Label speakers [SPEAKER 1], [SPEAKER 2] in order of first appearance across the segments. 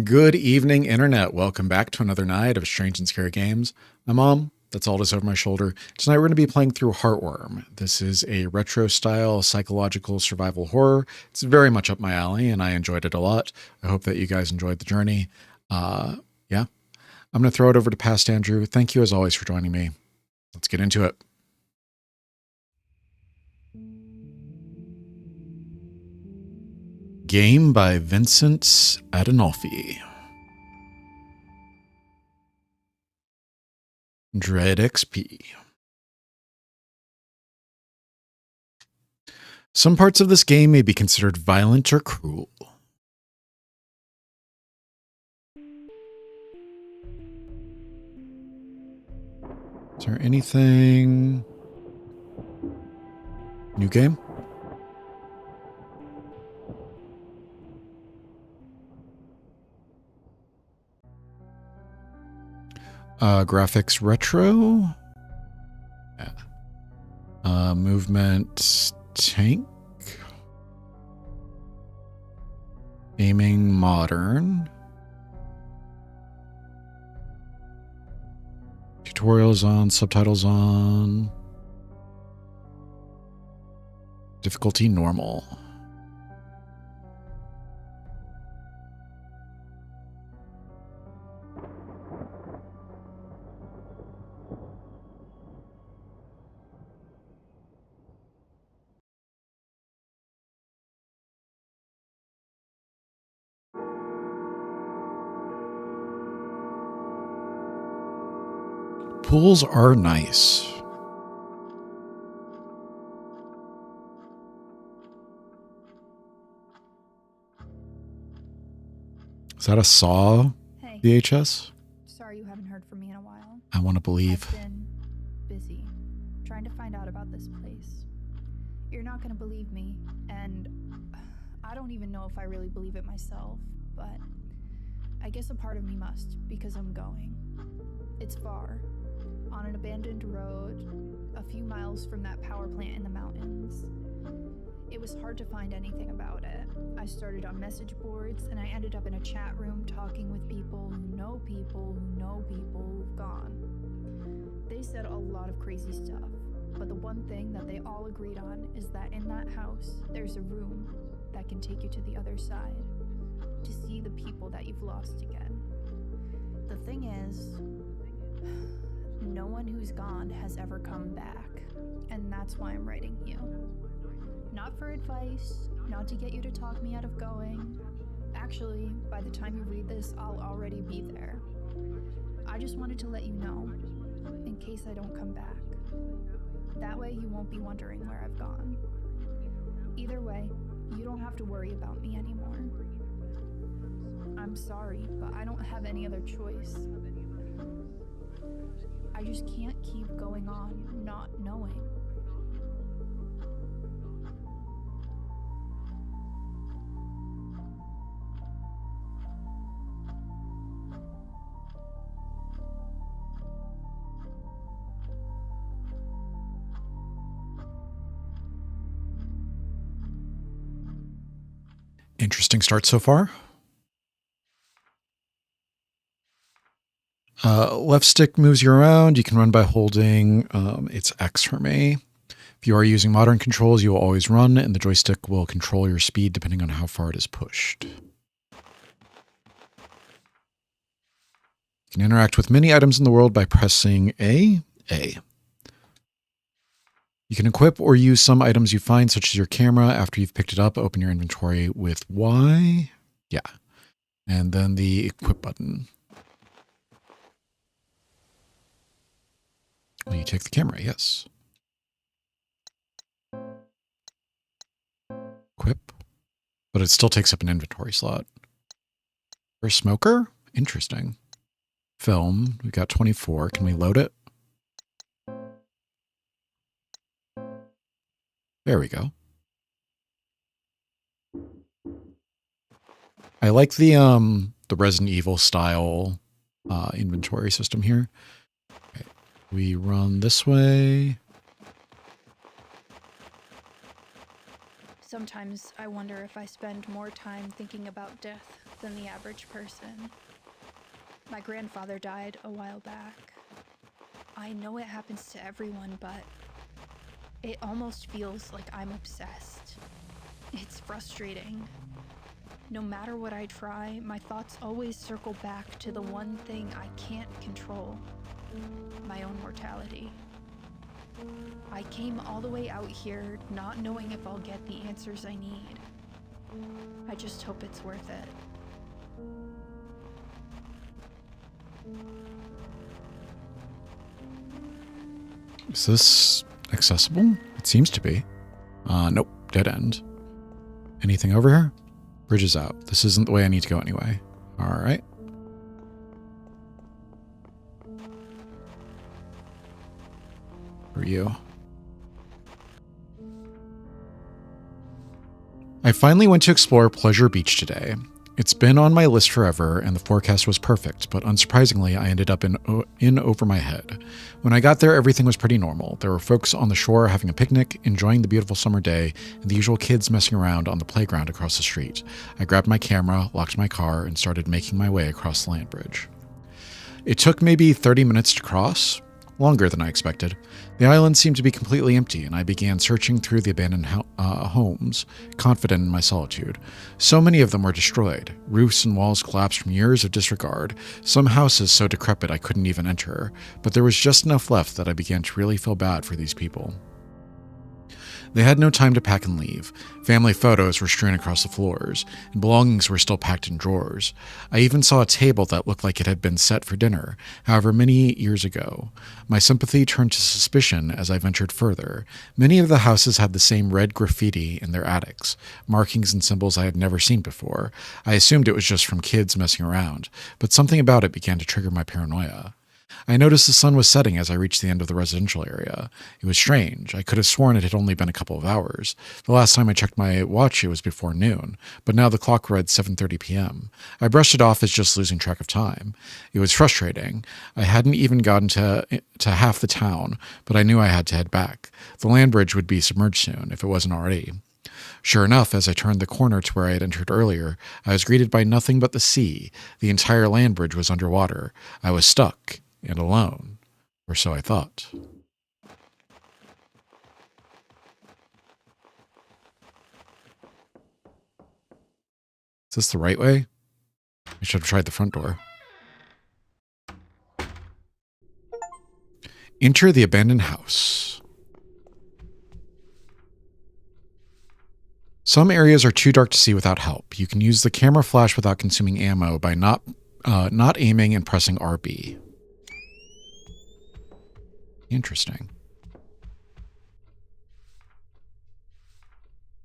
[SPEAKER 1] Good evening, Internet. Welcome back to another night of Strange and Scary Games. My mom, that's all that's over my shoulder. Tonight we're going to be playing through Heartworm. This is a retro-style psychological survival horror. It's very much up my alley, and I enjoyed it a lot. I hope that you guys enjoyed the journey. Yeah, I'm going to throw it over to Past Andrew. Thank you, as always, for joining me. Let's get into it. Game by Vincent Adinolfi. Dread XP. Some parts of this game may be considered violent or cruel. Is there anything? New game? Graphics retro. Yeah. Movement tank. Aiming modern. Tutorials on, subtitles on. Difficulty normal. Pools are nice. Is that a Saw VHS?
[SPEAKER 2] Sorry you haven't heard from me in a while.
[SPEAKER 1] I want to believe.
[SPEAKER 2] I've been busy trying to find out about this place. You're not going to believe me, and I don't even know if I really believe it myself, but I guess a part of me must, because I'm going. It's far, on an abandoned road, a few miles from that power plant in the mountains. It was hard to find anything about it. I started on message boards, and I ended up in a chat room talking with people who know people who know people who've gone. They said a lot of crazy stuff, but the one thing that they all agreed on is that in that house, there's a room that can take you to the other side, to see the people that you've lost again. The thing is, no one who's gone has ever come back, and that's why I'm writing you. Not for advice, not to get you to talk me out of going. Actually, by the time you read this, I'll already be there. I just wanted to let you know, in case I don't come back. That way you won't be wondering where I've gone. Either way, you don't have to worry about me anymore. I'm sorry, but I don't have any other choice. I just can't keep going on not knowing.
[SPEAKER 1] Interesting start so far. Left stick moves you around. You can run by holding it's X for me. If you are using modern controls, you will always run, and the joystick will control your speed depending on how far it is pushed. You can interact with many items in the world by pressing A. You can equip or use some items you find, such as your camera. After you've picked it up, open your inventory with Y. Yeah. And then the equip button. Well, you take the camera, yes. Equip. But it still takes up an inventory slot. For a smoker? Interesting. Film. We've got 24. Can we load it? There we go. I like the Resident Evil style inventory system here. Okay. We run this way.
[SPEAKER 2] Sometimes I wonder if I spend more time thinking about death than the average person. My grandfather died a while back. I know it happens to everyone, but it almost feels like I'm obsessed. It's frustrating. No matter what I try, my thoughts always circle back to the one thing I can't control: my own mortality. I came all the way out here not knowing if I'll get the answers I need. I just hope it's worth it.
[SPEAKER 1] Is this accessible? It seems to be. Nope. Dead end. Anything over here? Bridge is out. This isn't the way I need to go anyway. All right. For you. I finally went to explore Pleasure Beach today. It's been on my list forever, and the forecast was perfect, but unsurprisingly, I ended up in over my head. When I got there, everything was pretty normal. There were folks on the shore having a picnic, enjoying the beautiful summer day, and the usual kids messing around on the playground across the street. I grabbed my camera, locked my car, and started making my way across the land bridge. It took maybe 30 minutes to cross. Longer than I expected. The island seemed to be completely empty, and I began searching through the abandoned homes, confident in my solitude. So many of them were destroyed. Roofs and walls collapsed from years of disregard, some houses so decrepit I couldn't even enter, but there was just enough left that I began to really feel bad for these people. They had no time to pack and leave. Family photos were strewn across the floors, and belongings were still packed in drawers. I even saw a table that looked like it had been set for dinner, however many years ago. My sympathy turned to suspicion as I ventured further. Many of the houses had the same red graffiti in their attics, markings and symbols I had never seen before. I assumed it was just from kids messing around, but something about it began to trigger my paranoia. I noticed the sun was setting as I reached the end of the residential area. It was strange. I could have sworn it had only been a couple of hours. The last time I checked my watch, it was before noon, but now the clock read 7:30 p.m. I brushed it off as just losing track of time. It was frustrating. I hadn't even gotten to half the town, but I knew I had to head back. The land bridge would be submerged soon, if it wasn't already. Sure enough, as I turned the corner to where I had entered earlier, I was greeted by nothing but the sea. The entire land bridge was underwater. I was stuck. And alone, or so I thought. Is this the right way? I should have tried the front door. Enter the abandoned house. Some areas are too dark to see without help. You can use the camera flash without consuming ammo by not aiming and pressing RB. Interesting.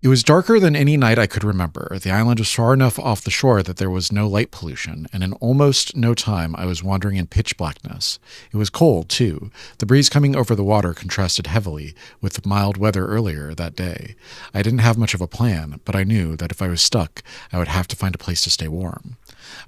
[SPEAKER 1] It was darker than any night I could remember. The island was far enough off the shore that there was no light pollution, and in almost no time I was wandering in pitch blackness. It was cold, too. The breeze coming over the water contrasted heavily with the mild weather earlier that day. I didn't have much of a plan, but I knew that if I was stuck, I would have to find a place to stay warm.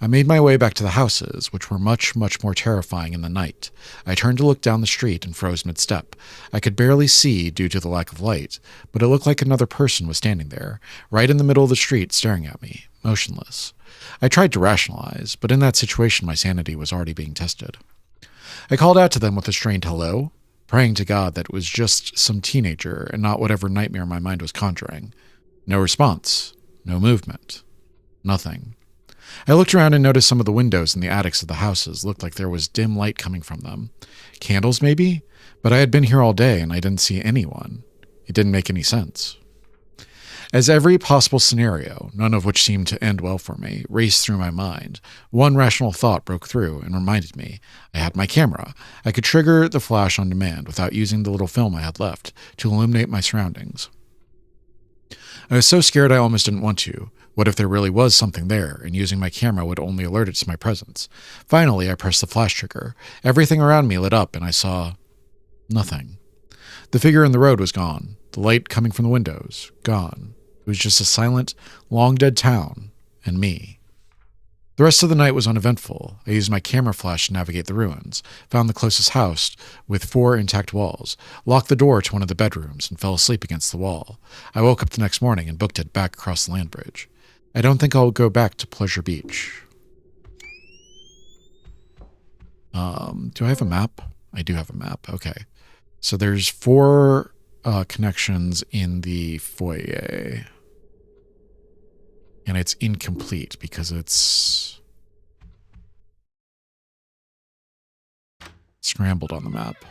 [SPEAKER 1] I made my way back to the houses, which were much, much more terrifying in the night. I turned to look down the street and froze mid-step. I could barely see due to the lack of light, but it looked like another person was standing there, right in the middle of the street, staring at me, motionless. I tried to rationalize, but in that situation my sanity was already being tested. I called out to them with a strained hello, praying to God that it was just some teenager and not whatever nightmare my mind was conjuring. No response. No movement. Nothing. I looked around and noticed some of the windows in the attics of the houses looked like there was dim light coming from them. Candles, maybe? But I had been here all day and I didn't see anyone. It didn't make any sense. As every possible scenario, none of which seemed to end well for me, raced through my mind, one rational thought broke through and reminded me I had my camera. I could trigger the flash on demand without using the little film I had left to illuminate my surroundings. I was so scared I almost didn't want to. What if there really was something there, and using my camera would only alert it to my presence? Finally, I pressed the flash trigger. Everything around me lit up, and I saw nothing. The figure in the road was gone. The light coming from the windows, gone. It was just a silent, long-dead town, and me. The rest of the night was uneventful. I used my camera flash to navigate the ruins, found the closest house with 4 intact walls, locked the door to one of the bedrooms, and fell asleep against the wall. I woke up the next morning and booked it back across the land bridge. I don't think I'll go back to Pleasure Beach. Do I have a map? I do have a map. Okay. So there's 4 connections in the foyer. And it's incomplete because it's scrambled on the map.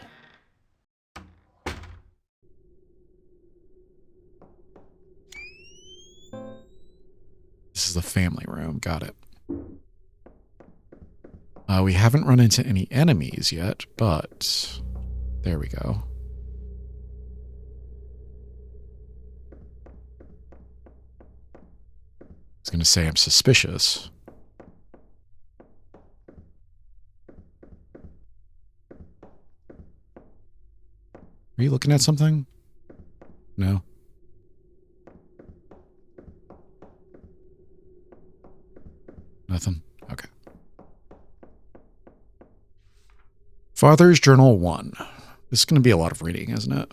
[SPEAKER 1] This is the family room. Got it. We haven't run into any enemies yet, but there we go. I was going to say I'm suspicious. Are you looking at something? No. Nothing? Okay. Father's Journal 1. This is going to be a lot of reading, isn't it?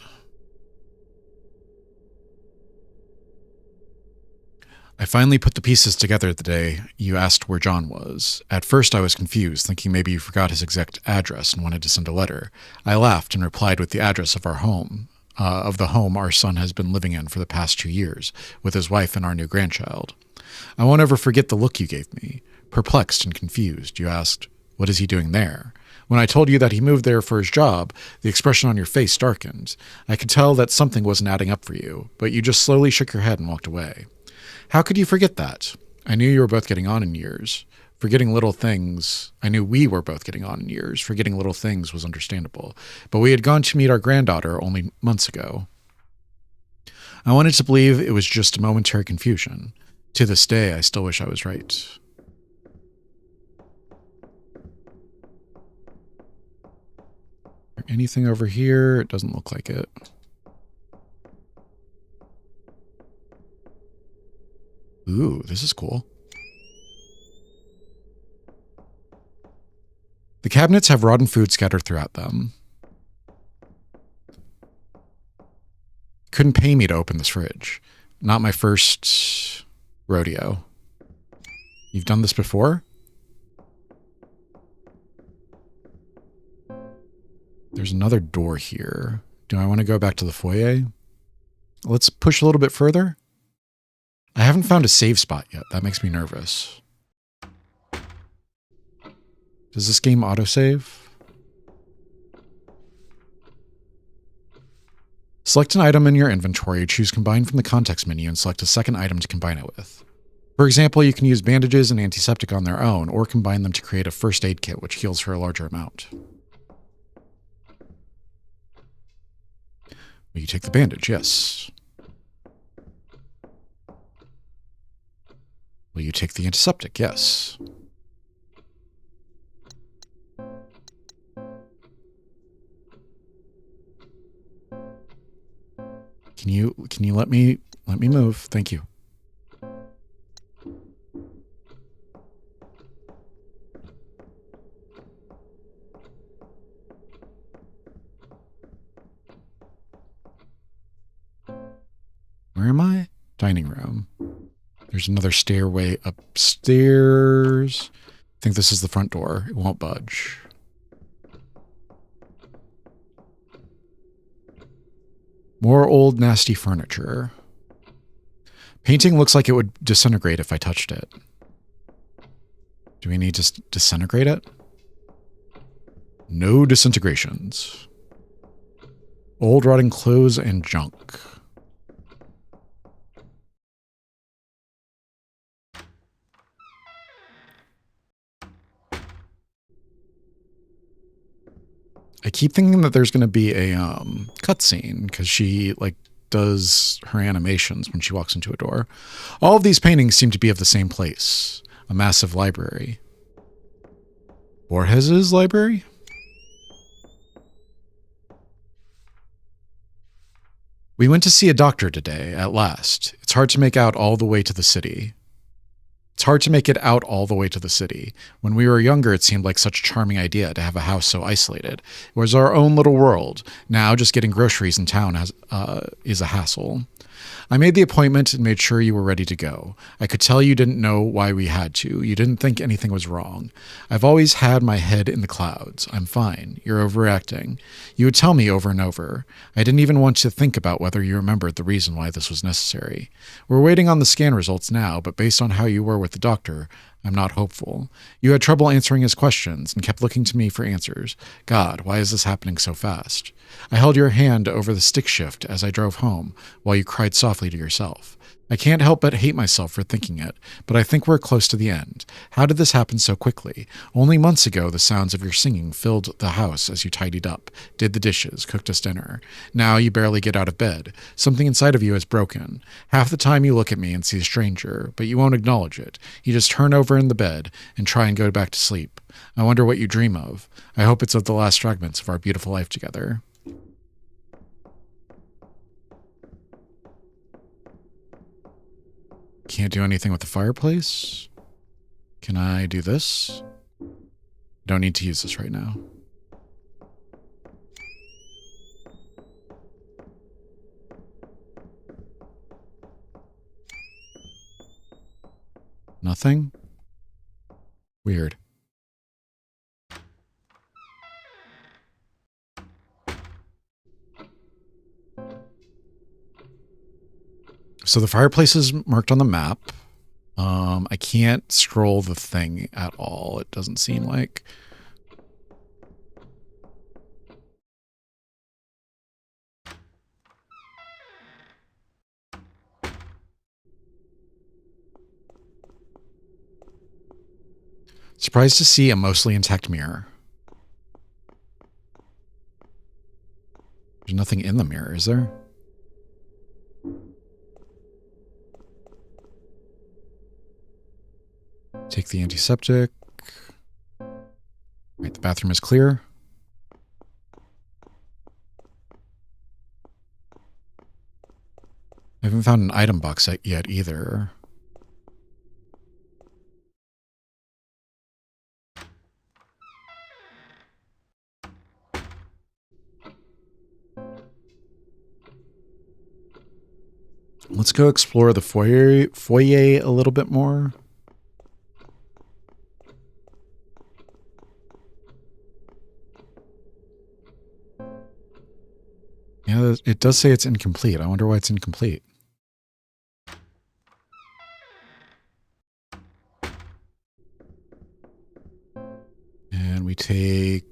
[SPEAKER 1] I finally put the pieces together the day you asked where John was. At first I was confused, thinking maybe you forgot his exact address and wanted to send a letter. I laughed and replied with the address of our home, of the home our son has been living in for the past 2 years, with his wife and our new grandchild. I won't ever forget the look you gave me. Perplexed and confused, you asked, "What is he doing there?" When I told you that he moved there for his job, the expression on your face darkened. I could tell that something wasn't adding up for you, but you just slowly shook your head and walked away. How could you forget that? I knew you were both getting on in years. Forgetting little things, I knew we were both getting on in years. Forgetting little things was understandable. But we had gone to meet our granddaughter only months ago. I wanted to believe it was just a momentary confusion. To this day, I still wish I was right. Anything over here? It doesn't look like it. Ooh, this is cool. The cabinets have rotten food scattered throughout them. Couldn't pay me to open this fridge. Not my first rodeo. You've done this before? There's another door here. Do I want to go back to the foyer? Let's push a little bit further. I haven't found a save spot yet. That makes me nervous. Does this game autosave? Select an item in your inventory, choose Combine from the context menu, and select a second item to combine it with. For example, you can use bandages and antiseptic on their own, or combine them to create a first aid kit, which heals for a larger amount. Will you take the bandage? Yes. Will you take the antiseptic? Yes. Can you let me move? Thank you. Where am I? Dining room. There's another stairway upstairs. I think this is the front door. It won't budge. More old, nasty furniture. Painting looks like it would disintegrate if I touched it. Do we need to disintegrate it? No disintegrations. Old rotting clothes and junk. I keep thinking that there's going to be a cutscene because she does her animations when she walks into a door. All of these paintings seem to be of the same place, a massive library. Borges's library? We went to see a doctor today, at last. It's hard to make out all the way to the city. It's hard to make it out all the way to the city. When we were younger, it seemed like such a charming idea to have a house so isolated. It was our own little world. Now, just getting groceries in town is a hassle. I made the appointment and made sure you were ready to go. I could tell you didn't know why we had to. You didn't think anything was wrong. I've always had my head in the clouds. I'm fine. You're overreacting. You would tell me over and over. I didn't even want to think about whether you remembered the reason why this was necessary. We're waiting on the scan results now, but based on how you were with the doctor, I'm not hopeful. You had trouble answering his questions and kept looking to me for answers. God, why is this happening so fast? I held your hand over the stick shift as I drove home, while you cried softly to yourself. I can't help but hate myself for thinking it, but I think we're close to the end. How did this happen so quickly? Only months ago, the sounds of your singing filled the house as you tidied up, did the dishes, cooked us dinner. Now you barely get out of bed. Something inside of you is broken. Half the time you look at me and see a stranger, but you won't acknowledge it. You just turn over in the bed and try and go back to sleep. I wonder what you dream of. I hope it's of the last fragments of our beautiful life together. Can't do anything with the fireplace. Can I do this? Don't need to use this right now. Nothing? Weird. So the fireplace is marked on the map. I can't scroll the thing at all. It doesn't seem like. Surprised to see a mostly intact mirror. There's nothing in the mirror, is there? Take the antiseptic. Right, the bathroom is clear. I haven't found an item box yet either. Let's go explore the foyer a little bit more. Yeah, it does say it's incomplete. I wonder why it's incomplete. And we take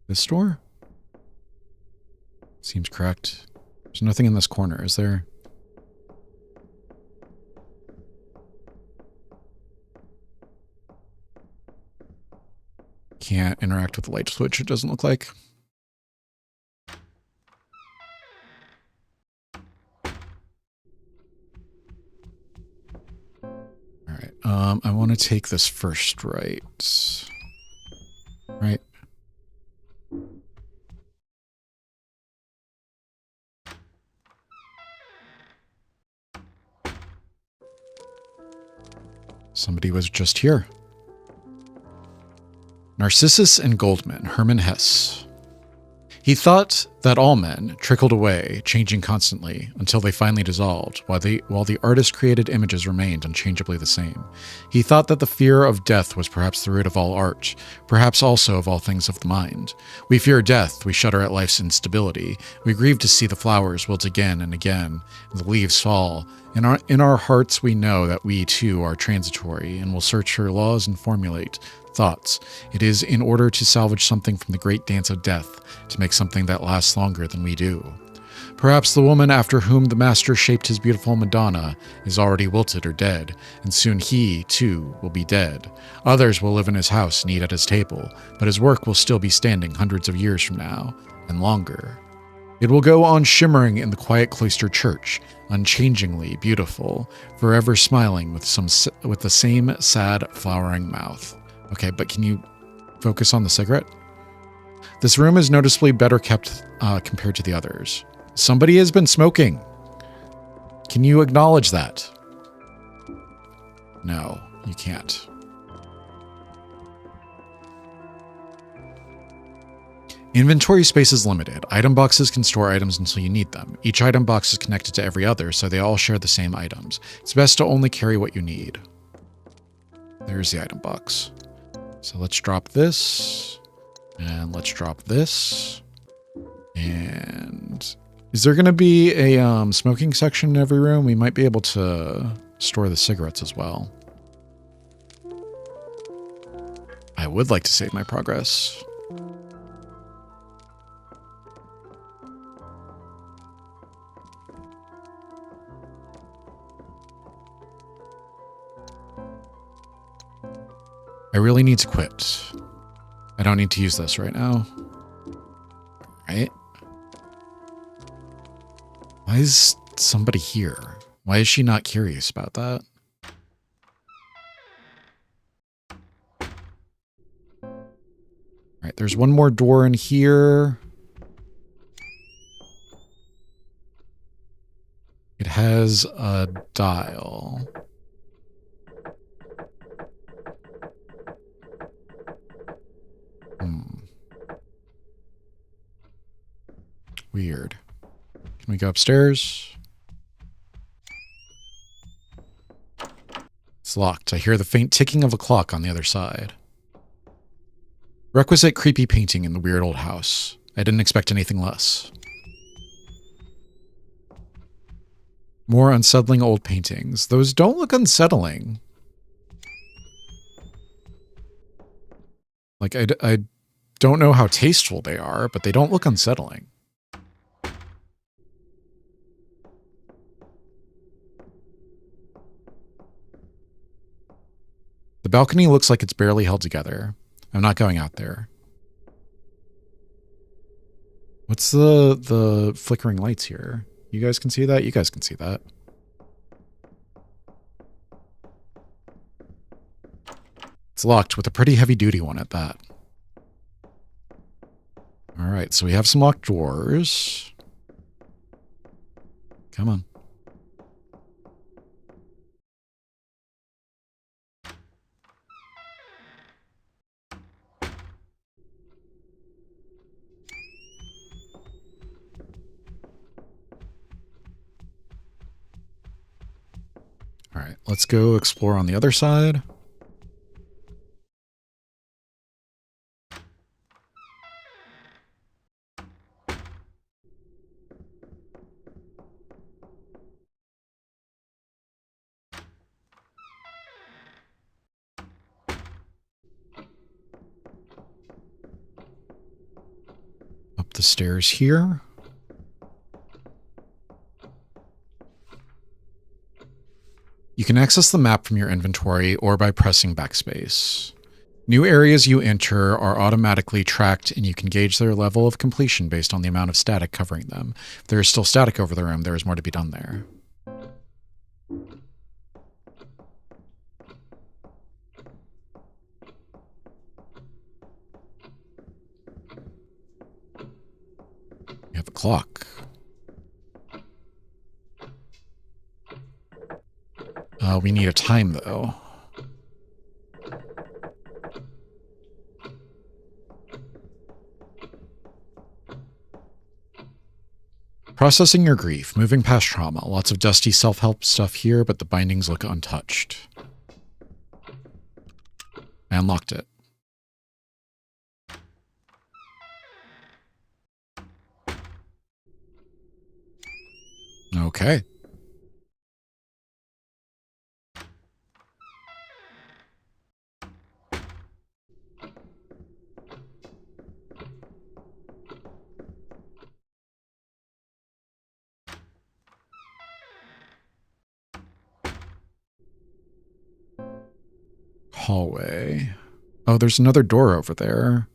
[SPEAKER 1] this door. Seems correct. There's nothing in this corner, is there? Can't interact with the light switch, it doesn't look like. Alright, I want to take this first right. Right. Somebody was just here. Narcissus and Goldman, Hermann Hesse. He thought that all men trickled away, changing constantly, until they finally dissolved, while the artist-created images remained unchangeably the same. He thought that the fear of death was perhaps the root of all art, perhaps also of all things of the mind. We fear death, we shudder at life's instability, we grieve to see the flowers wilt again and again, and the leaves fall. In our hearts we know that we too are transitory, and will search for laws and formulate thoughts. It is in order to salvage something from the great dance of death, to make something that lasts longer than we do. Perhaps the woman after whom the master shaped his beautiful Madonna is already wilted or dead, and soon he, too, will be dead. Others will live in his house and eat at his table, but his work will still be standing hundreds of years from now, and longer. It will go on shimmering in the quiet cloistered church, unchangingly beautiful, forever smiling with the same sad, flowering mouth. Okay, but can you focus on the cigarette? This room is noticeably better kept compared to the others. Somebody has been smoking. Can you acknowledge that? No, you can't. Inventory space is limited. Item boxes can store items until you need them. Each item box is connected to every other, so they all share the same items. It's best to only carry what you need. There's the item box. So let's drop this. And let's drop this. And is there going to be a smoking section in every room? We might be able to store the cigarettes as well. I would like to save my progress. I really need to quit. I don't need to use this right now. Right? Why is somebody here? Why is she not curious about that? Alright, there's one more door in here. It has a dial. Weird. Can we go upstairs? It's locked. I hear the faint ticking of a clock on the other side. Requisite creepy painting in the weird old house. I didn't expect anything less. More unsettling old paintings. Those don't look unsettling. Like, I don't know how tasteful they are, but they don't look unsettling. The balcony looks like it's barely held together. I'm not going out there. What's the flickering lights here? You guys can see that? You guys can see that. It's locked with a pretty heavy-duty one at that. Alright, so we have some locked doors. Come on. Alright, let's go explore on the other side. Up the stairs here. You can access the map from your inventory or by pressing backspace. New areas you enter are automatically tracked and you can gauge their level of completion based on the amount of static covering them. If there is still static over the room, there is more to be done there. You have a clock. We need a time, though. Processing your grief, moving past trauma. Lots of dusty self-help stuff here, but the bindings look untouched. I unlocked it. Okay. Hallway. Oh, there's another door over there.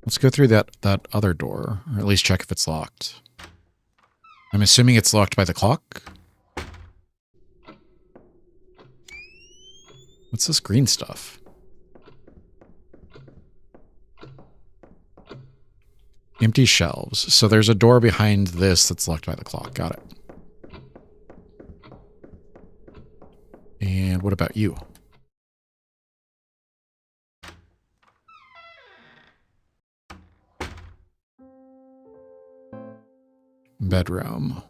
[SPEAKER 1] Let's go through that other door, or at least check if it's locked. I'm assuming it's locked by the clock? What's this green stuff? Empty shelves. So there's a door behind this that's locked by the clock. Got it. what about you? Bedroom.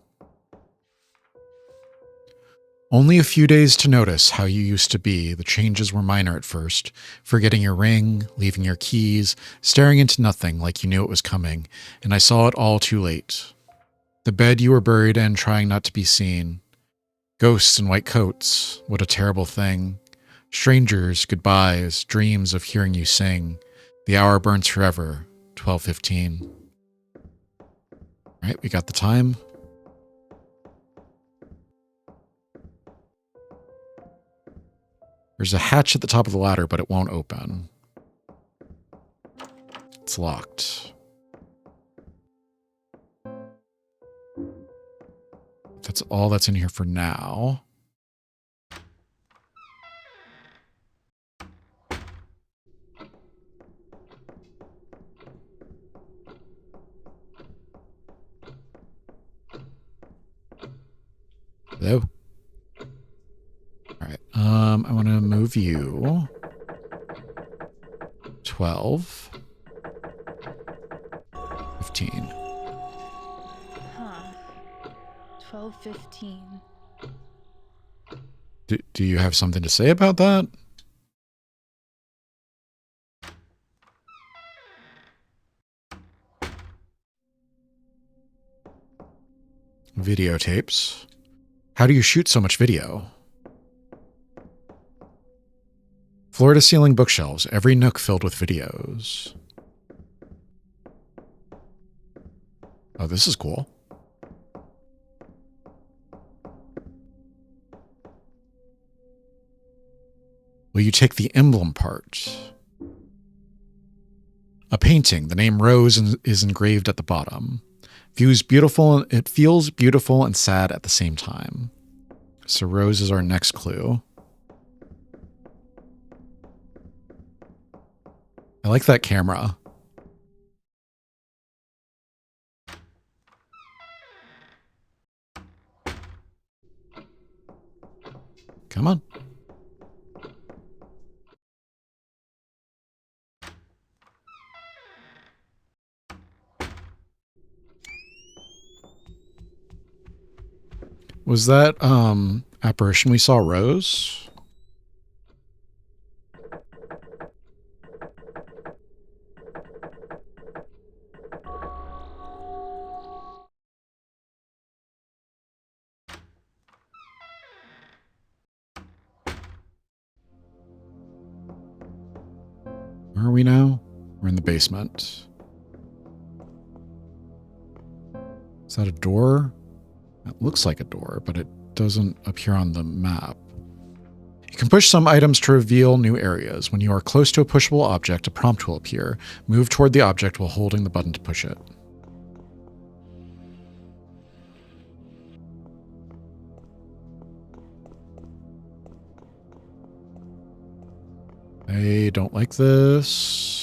[SPEAKER 1] Only a few days to notice how you used to be. The changes were minor at first. Forgetting your ring, leaving your keys, staring into nothing like you knew it was coming, and I saw it all too late. The bed you were buried in, trying not to be seen. Ghosts in white coats, what a terrible thing. Strangers, goodbyes, dreams of hearing you sing. The hour burns forever, 12:15. Right, we got the time. There's a hatch at the top of the ladder, but it won't open. It's locked. That's all that's in here for now. Hello. All right. I want to move you. 12. 15.
[SPEAKER 2] Huh. 12:15.
[SPEAKER 1] Do you have something to say about that? Videotapes. How do you shoot so much video? Floor-to-ceiling bookshelves, every nook filled with videos. Oh, this is cool. Will you take the emblem part? A painting. The name Rose is engraved at the bottom. It feels beautiful and sad at the same time. So Rose is our next clue. I like that camera. Come on. Was that apparition we saw Rose? Where are we now? We're in the basement. Is that a door? It looks like a door, but it doesn't appear on the map. You can push some items to reveal new areas. When you are close to a pushable object, a prompt will appear. Move toward the object while holding the button to push it. I don't like this.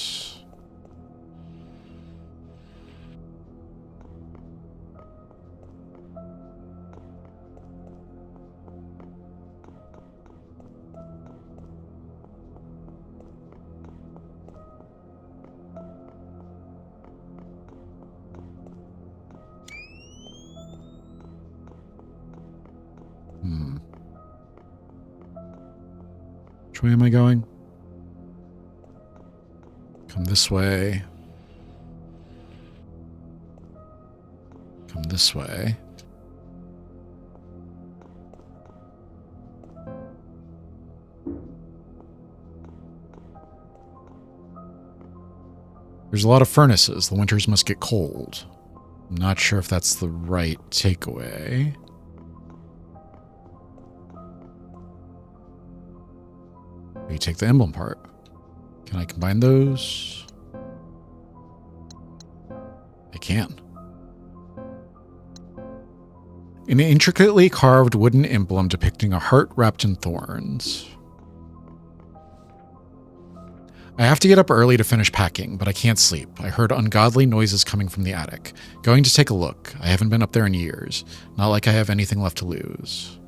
[SPEAKER 1] Which way am I going? Come this way. Come this way. There's a lot of furnaces. The winters must get cold. I'm not sure if that's the right takeaway. You take the emblem part. Can I combine those? I can. An intricately carved wooden emblem depicting a heart wrapped in thorns. I have to get up early to finish packing, but I can't sleep. I heard ungodly noises coming from the attic. Going to take a look. I haven't been up there in years. Not like I have anything left to lose.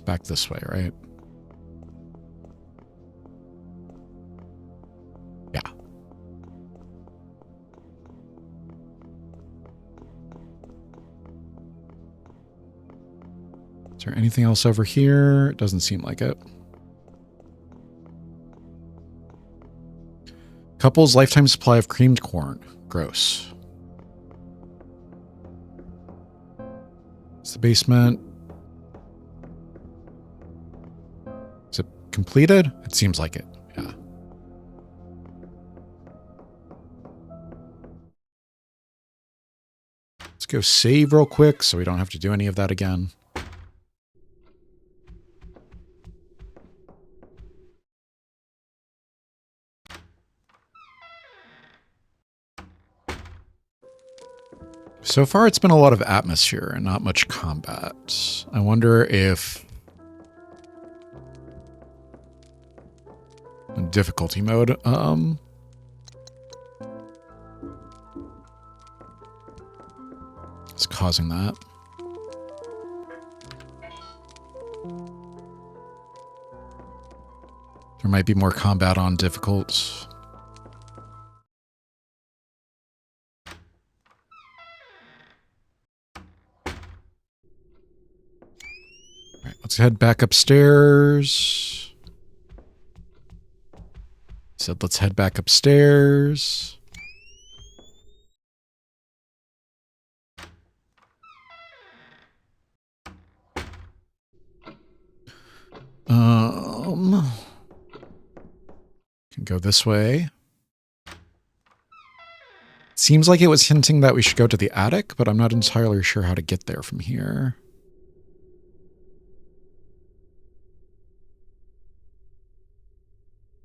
[SPEAKER 1] back this way, right? Yeah. Is there anything else over here? It doesn't seem like it. Couple's lifetime supply of creamed corn. Gross. It's the basement. Is it completed? It seems like it. Yeah. Let's go save real quick so we don't have to do any of that again. So far, it's been a lot of atmosphere and not much combat. I wonder if in difficulty mode, is causing that. There might be more combat on difficult. All right, let's head back upstairs. Said let's head back upstairs. Can go this way. Seems like it was hinting that we should go to the attic, but I'm not entirely sure how to get there from here.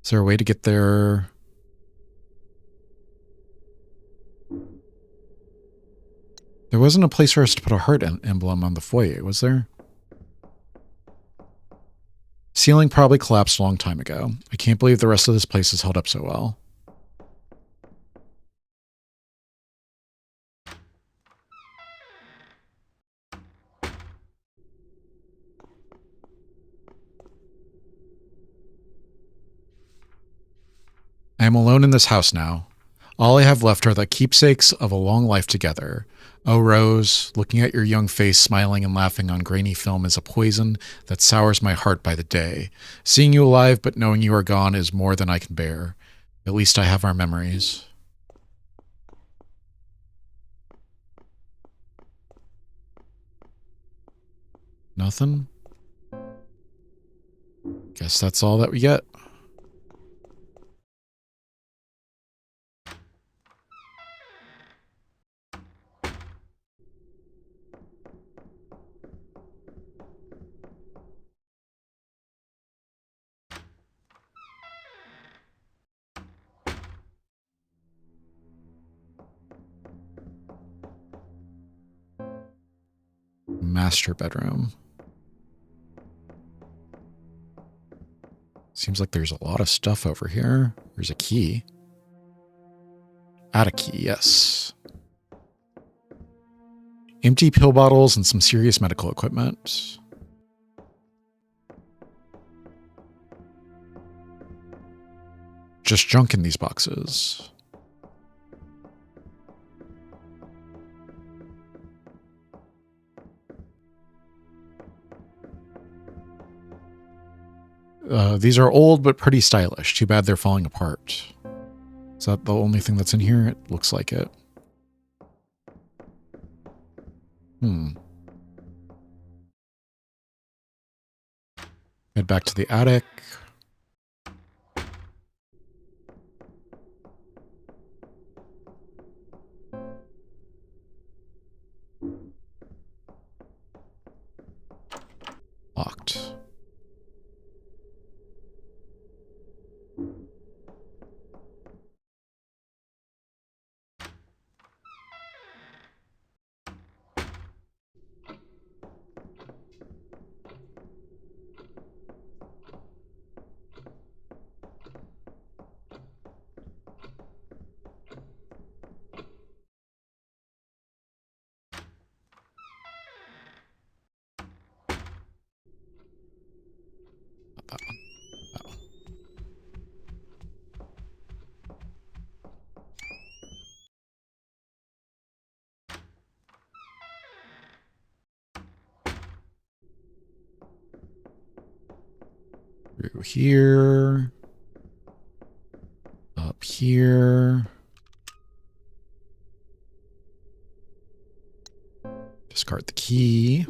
[SPEAKER 1] Is there a way to get there? There wasn't a place for us to put a heart emblem on the foyer, was there? Ceiling probably collapsed a long time ago. I can't believe the rest of this place has held up so well. I am alone in this house now. All I have left are the keepsakes of a long life together. Oh, Rose, looking at your young face smiling and laughing on grainy film is a poison that sours my heart by the day. Seeing you alive but knowing you are gone is more than I can bear. At least I have our memories. Nothing? Guess that's all that we get. Master bedroom. Seems like there's a lot of stuff over here. There's a key. Add a key, yes. Empty pill bottles and some serious medical equipment. Just junk in these boxes. These are old but pretty stylish. Too bad they're falling apart. Is that the only thing that's in here? It looks like it. Head back to the attic. Locked. Through here. Up here. Discard the key.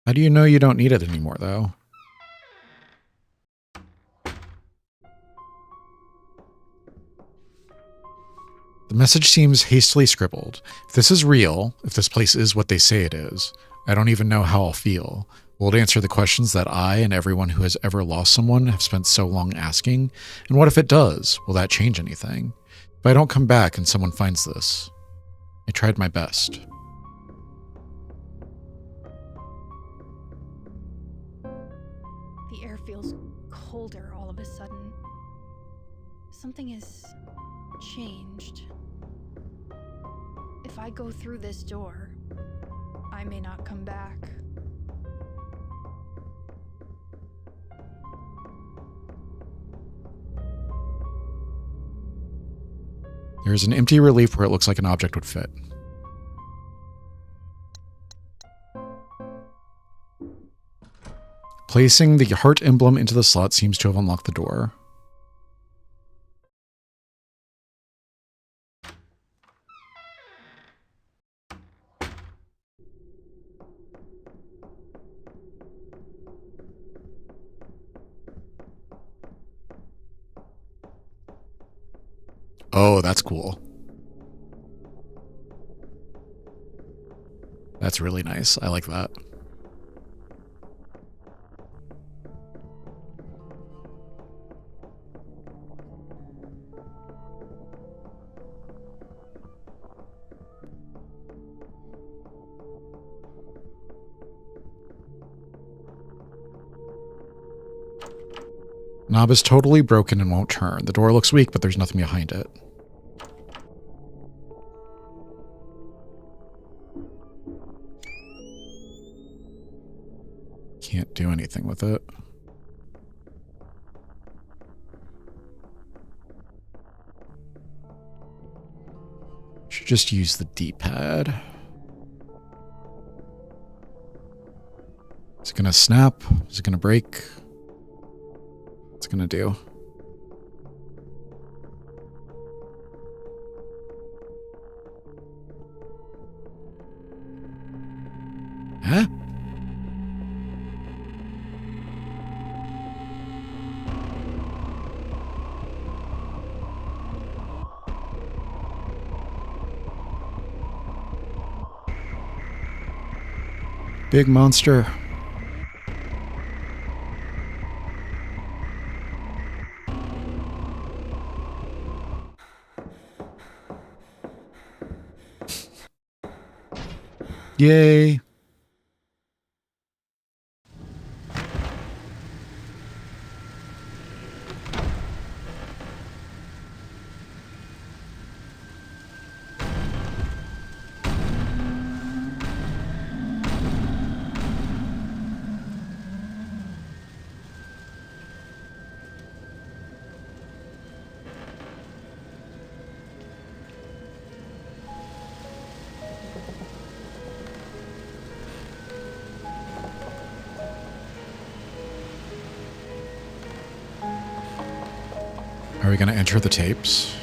[SPEAKER 1] How do you know you don't need it anymore, though? The message seems hastily scribbled. If this is real, if this place is what they say it is, I don't even know how I'll feel. Will it answer the questions that I and everyone who has ever lost someone have spent so long asking? And what if it does? Will that change anything? If I don't come back and someone finds this, I tried my best.
[SPEAKER 2] The air feels colder all of a sudden. Something has changed. If I go through this door, I may not come back.
[SPEAKER 1] There's an empty relief where it looks like an object would fit. Placing the heart emblem into the slot seems to have unlocked the door. Oh, that's cool. That's really nice. I like that. Knob is totally broken and won't turn. The door looks weak, but there's nothing behind it. Can't do anything with it. Should just use the D-pad. Is it gonna snap? Is it gonna break? What's it gonna do? Huh? Big monster. Yay. Are we going to enter the tapes?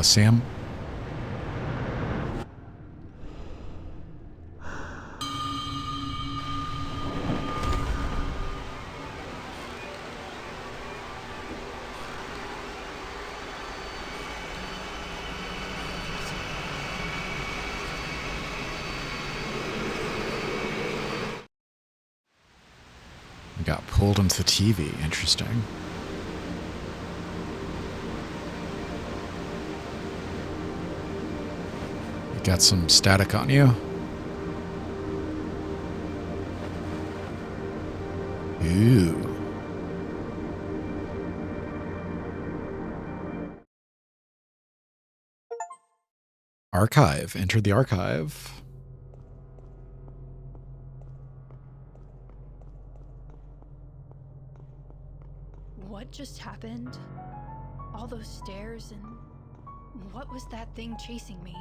[SPEAKER 1] Sam? We got pulled into the TV. Interesting. You got some static on you? Ooh. Archive. Enter the archive.
[SPEAKER 2] What just happened? All those stairs, and what was that thing chasing me?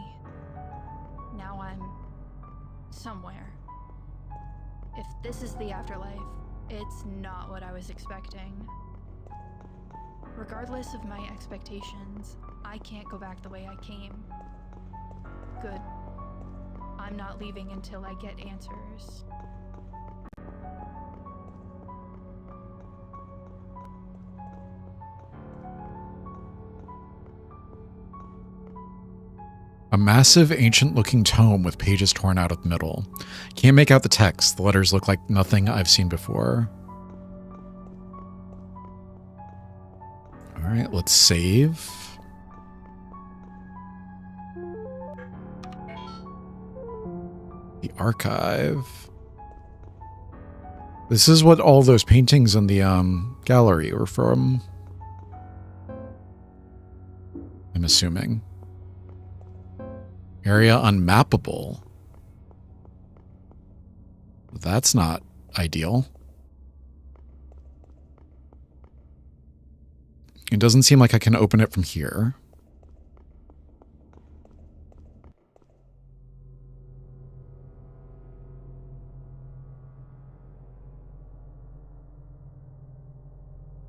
[SPEAKER 2] Now I'm somewhere. If this is the afterlife, it's not what I was expecting. Regardless of my expectations, I can't go back the way I came. Good. I'm not leaving until I get answers.
[SPEAKER 1] A massive, ancient-looking tome with pages torn out of the middle. Can't make out the text. The letters look like nothing I've seen before. All right, let's save. The archive. This is what all those paintings in the gallery were from. I'm assuming. Area unmappable. That's not ideal. It doesn't seem like I can open it from here.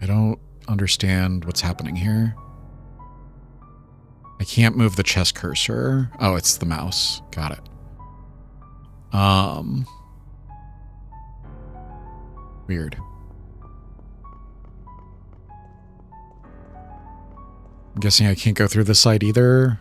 [SPEAKER 1] I don't understand what's happening here. I can't move the chess cursor. Oh, it's the mouse. Got it. Weird. I'm guessing I can't go through this side either.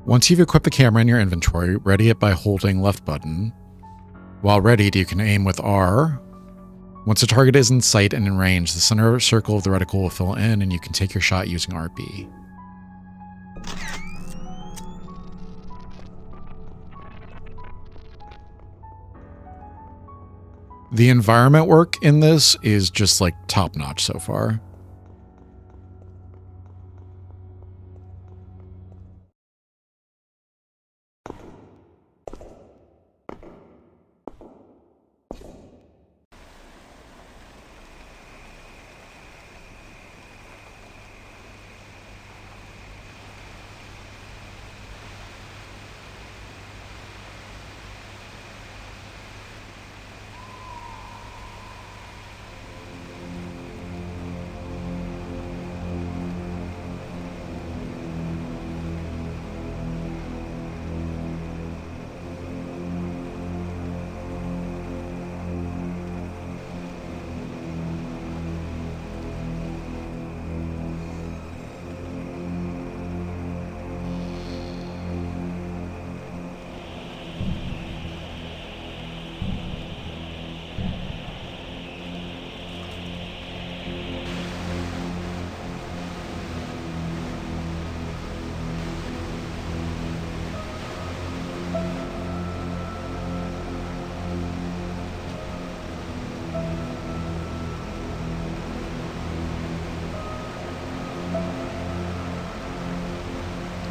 [SPEAKER 1] Once you've equipped the camera in your inventory, ready it by holding left button. While readied, you can aim with R. Once a target is in sight and in range, the center circle of the reticle will fill in and you can take your shot using RB. The environment work in this is just like top-notch so far.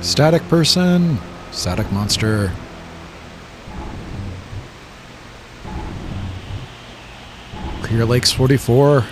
[SPEAKER 1] Static person. Static monster. Clear Lakes 44.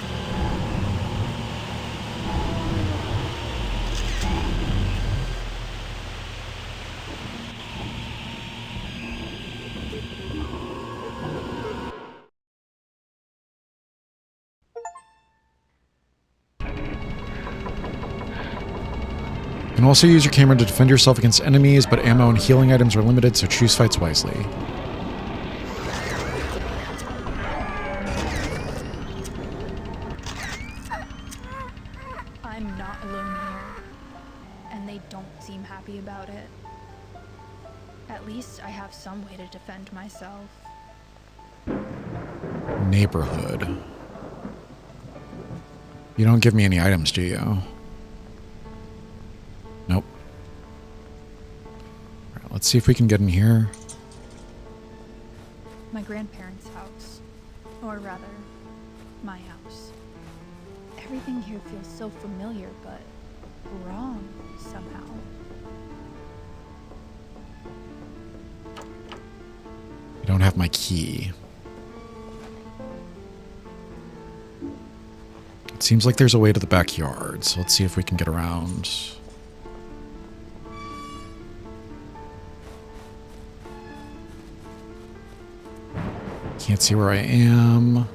[SPEAKER 1] You can also use your camera to defend yourself against enemies, but ammo and healing items are limited, so choose fights wisely.
[SPEAKER 2] I'm not alone here, and they don't seem happy about it. At least I have some way to defend myself.
[SPEAKER 1] Neighborhood. You don't give me any items, do you? Nope. Let's see if we can get in here.
[SPEAKER 2] My grandparents' house. Or rather, my house. Everything here feels so familiar, but wrong somehow.
[SPEAKER 1] I don't have my key. It seems like there's a way to the backyard, so let's see if we can get around. Can't see where I am.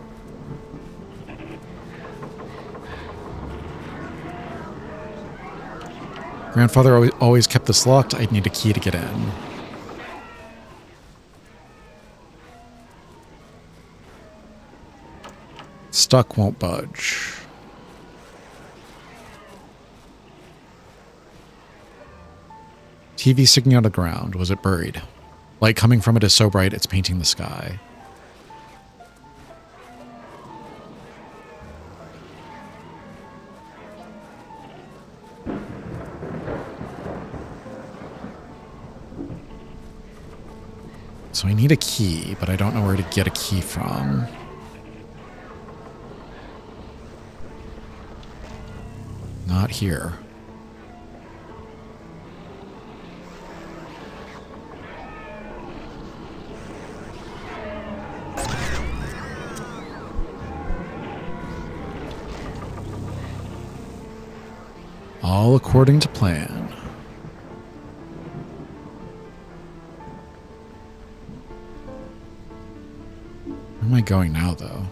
[SPEAKER 1] Grandfather always kept this locked. I'd need a key to get in. Stuck, won't budge. TV sticking out of the ground. Was it buried? Light coming from it is so bright it's painting the sky. So I need a key, but I don't know where to get a key from. Not here. All according to plan. Where am I going now, though?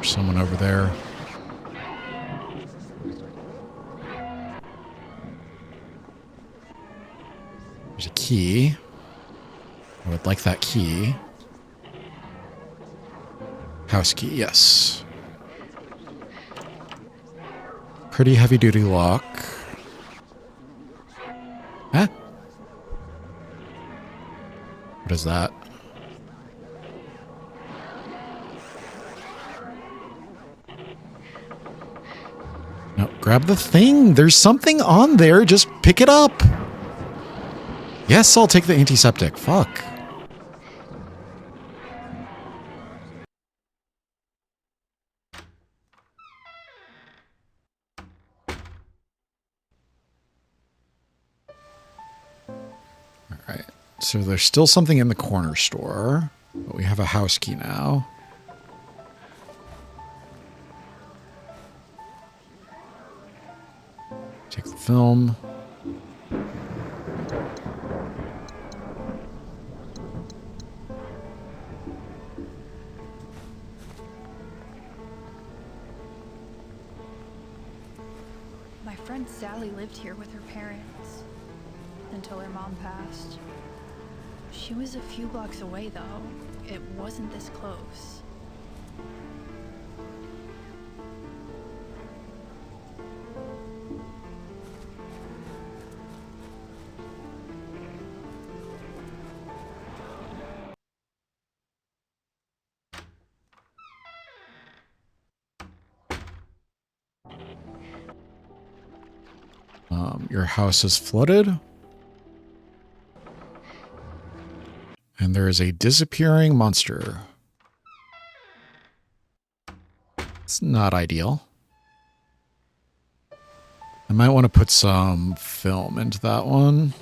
[SPEAKER 1] There's someone over there. There's a key. I would like that key. House key, yes. Pretty heavy-duty lock. Huh? What is that? No, grab the thing. There's something on there. Just pick it up. Yes, I'll take the antiseptic. Fuck. Alright. So there's still something in the corner store. But we have a house key now. Take the film.
[SPEAKER 2] My friend Sally lived here with her parents until her mom passed. She was a few blocks away, though. It wasn't this close.
[SPEAKER 1] Your house is flooded. And there is a disappearing monster. It's not ideal. I might want to put some film into that one.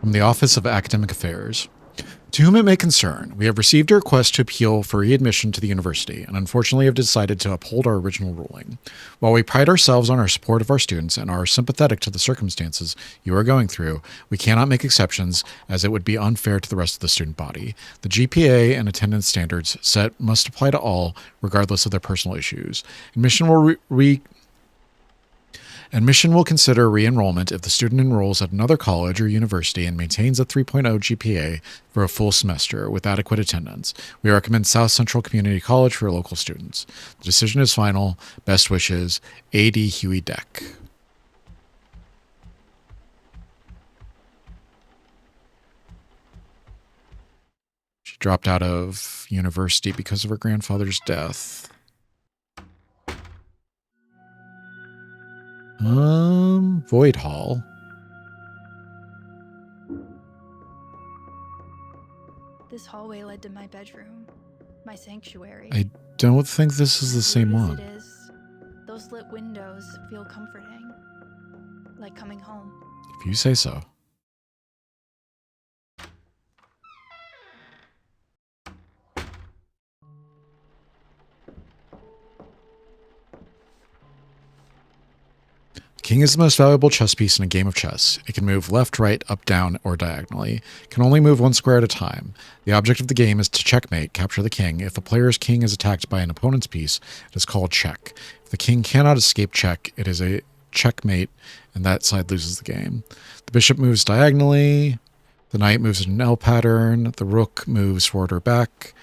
[SPEAKER 1] From the Office of Academic Affairs. To whom it may concern, we have received a request to appeal for readmission to the university, and unfortunately have decided to uphold our original ruling. While we pride ourselves on our support of our students and are sympathetic to the circumstances you are going through, we cannot make exceptions, as it would be unfair to the rest of the student body. The GPA and attendance standards set must apply to all, regardless of their personal issues. Admission will consider re-enrollment if the student enrolls at another college or university and maintains a 3.0 GPA for a full semester with adequate attendance. We recommend South Central Community College for local students. The decision is final. Best wishes, A.D. Huey Deck. She dropped out of university because of her grandfather's death. Void Hall.
[SPEAKER 2] This hallway led to my bedroom, my sanctuary.
[SPEAKER 1] I don't think this is the same one.
[SPEAKER 2] It is. Those lit windows feel comforting, like coming home.
[SPEAKER 1] If you say so. King is the most valuable chess piece in a game of chess. It can move left, right, up, down, or diagonally. It can only move one square at a time. The object of the game is to checkmate, capture the king. If a player's king is attacked by an opponent's piece, it is called check. If the king cannot escape check, it is a checkmate, and that side loses the game. The bishop moves diagonally. The knight moves in an L pattern. The rook moves forward or back.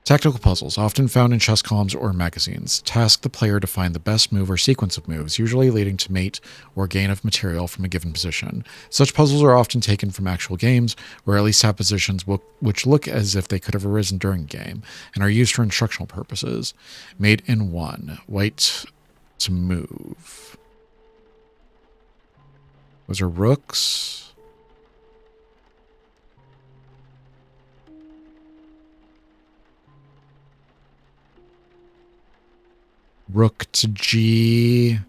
[SPEAKER 1] Tactical puzzles, often found in chess columns or magazines, task the player to find the best move or sequence of moves, usually leading to mate or gain of material from a given position. Such puzzles are often taken from actual games, or at least have positions which look as if they could have arisen during a game, and are used for instructional purposes. Mate in 1. White to move. Those are rooks. Rook to G5.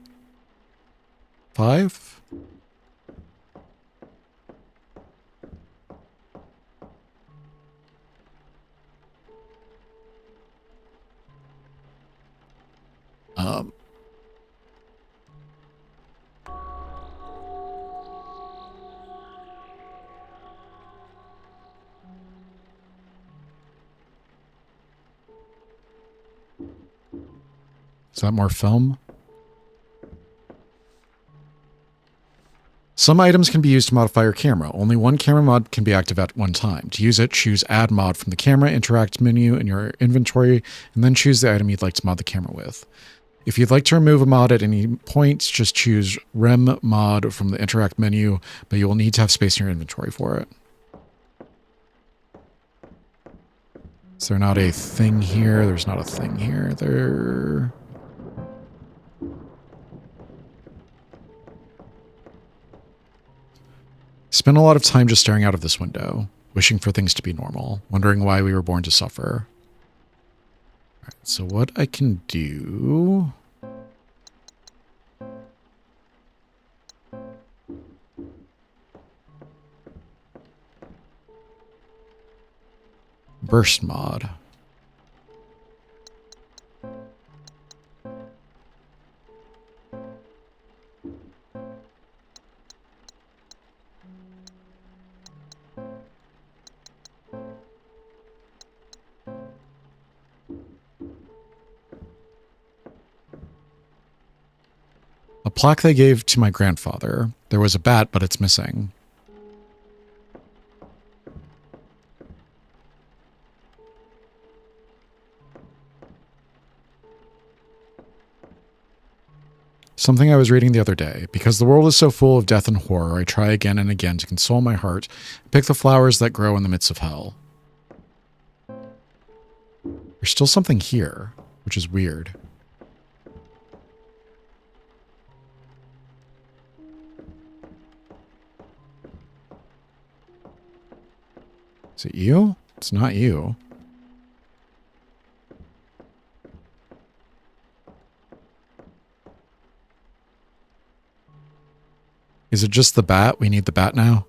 [SPEAKER 1] Is that more film? Some items can be used to modify your camera. Only one camera mod can be active at one time. To use it, choose Add Mod from the Camera Interact menu in your inventory, and then choose the item you'd like to mod the camera with. If you'd like to remove a mod at any point, just choose Rem Mod from the Interact menu, but you will need to have space in your inventory for it. Is there not a thing here? There's not a thing here. There... Spent a lot of time just staring out of this window, wishing for things to be normal, wondering why we were born to suffer. All right, so what I can do... Burst mod. A plaque they gave to my grandfather. There was a bat, but it's missing. Something I was reading the other day. Because the world is so full of death and horror, I try again and again to console my heart, pick the flowers that grow in the midst of hell. There's still something here, which is weird. Is it you? It's not you. Is it just the bat? We need the bat now?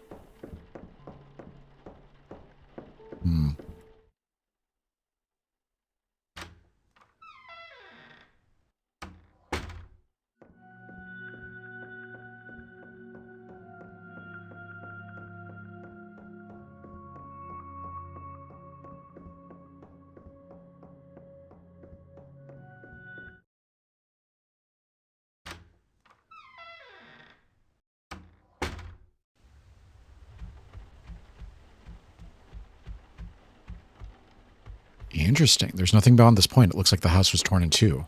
[SPEAKER 1] interesting. There's nothing beyond this point. It looks like the house was torn in two.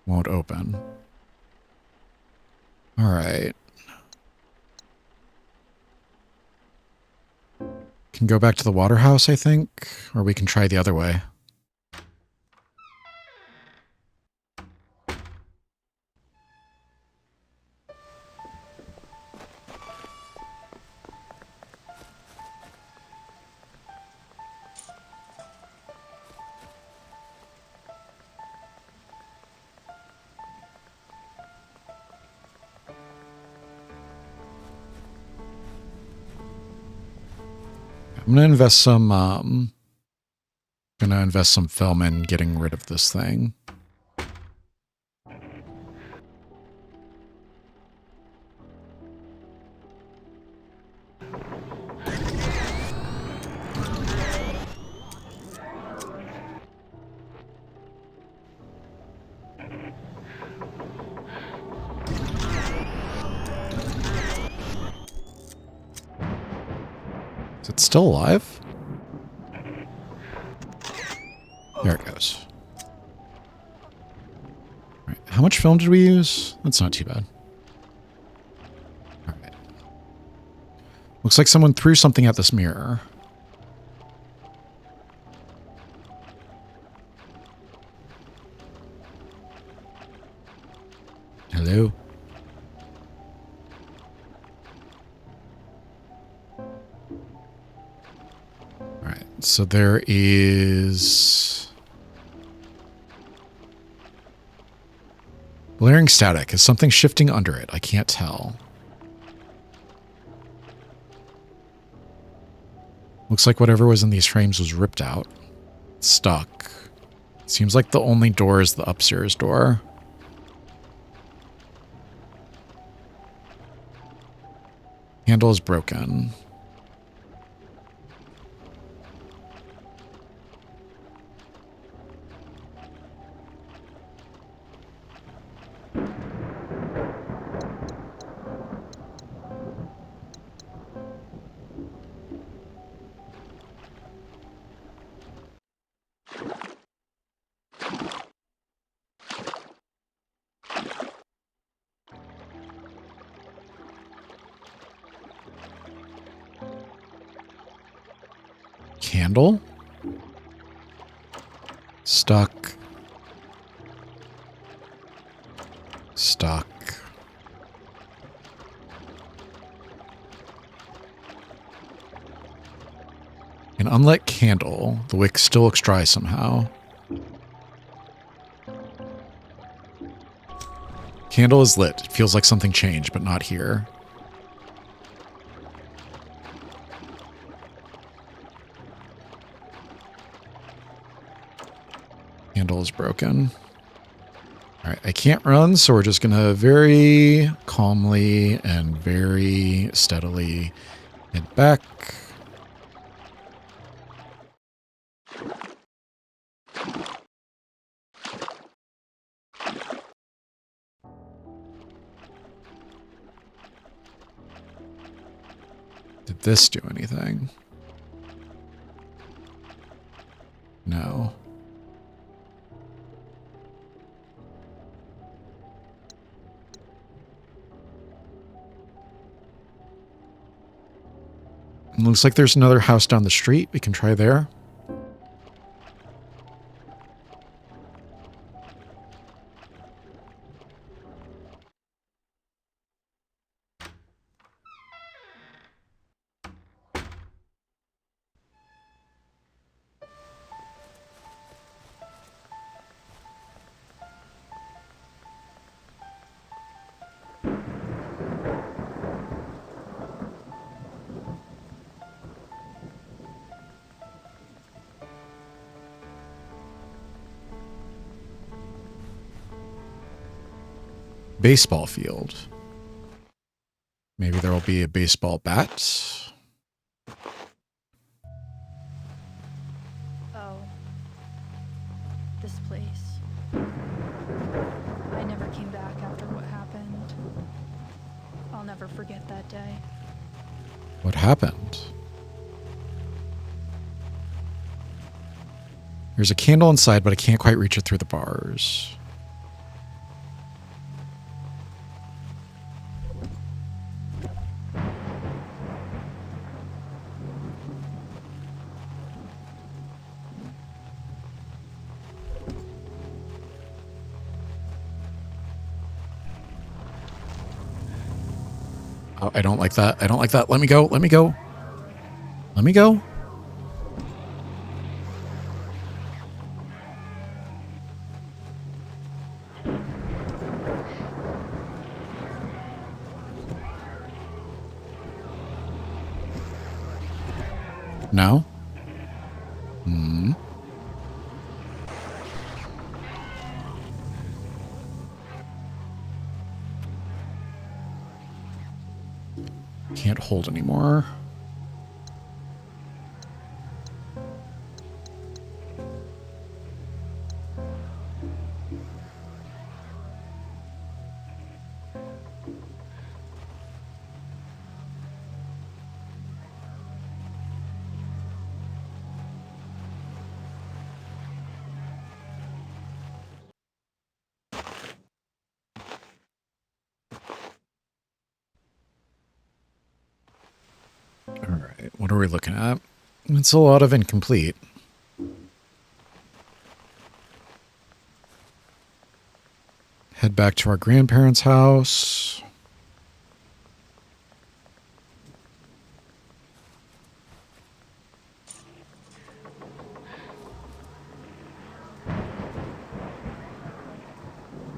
[SPEAKER 1] Won't open. All right. Can go back to the water house, I think, or we can try the other way. I'm gonna invest some film in getting rid of this thing. Is it still alive? There it goes. All right. How much film did we use? That's not too bad. All right. Looks like someone threw something at this mirror. Hello? So there is blaring static. Is something shifting under it? I can't tell. Looks like whatever was in these frames was ripped out. Stuck. Seems like the only door is the upstairs door. Handle is broken. Candle? Stuck. Stuck. An unlit candle. The wick still looks dry somehow. Candle is lit. It feels like something changed, but not here. Handle is broken. All right, I can't run, so we're just going to very calmly and very steadily head back. Did this do anything? No. It looks like there's another house down the street. We can try there. Baseball field. Maybe there will be a baseball bat.
[SPEAKER 2] Oh. This place. I never came back after what happened. I'll never forget that day.
[SPEAKER 1] What happened? There's a candle inside, but I can't quite reach it through the bars. Oh, I don't like that. I don't like that. Let me go. Let me go. Let me go. No? Can't hold anymore. All right, what are we looking at? It's a lot of incomplete. Head back to our grandparents' house.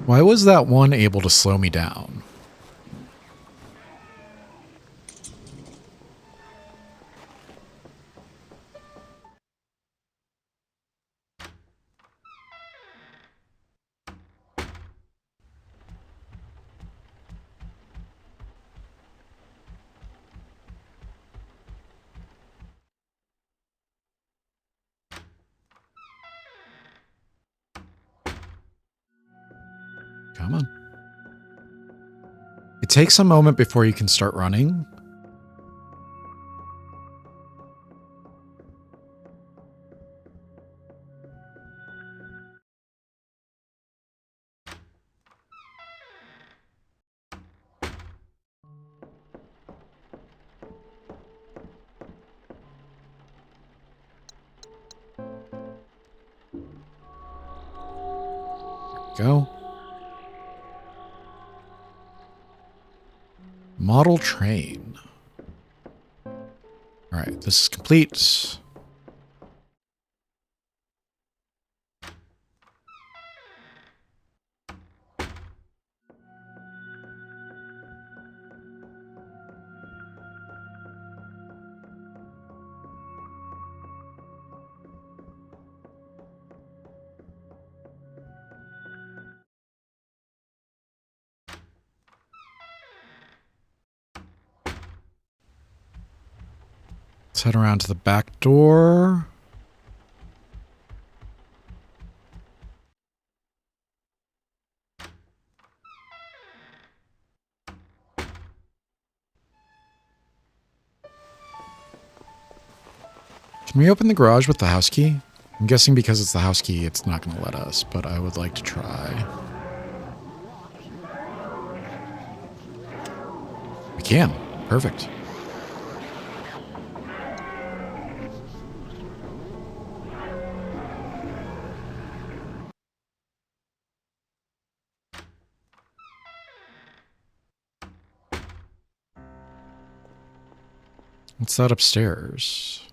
[SPEAKER 1] Why was that one able to slow me down? Come on. It takes a moment before you can start running. Go. Model train. All right, this is complete. Let's head around to the back door. Can we open the garage with the house key? I'm guessing because it's the house key, it's not going to let us, but I would like to try. We can. Perfect. What's that upstairs?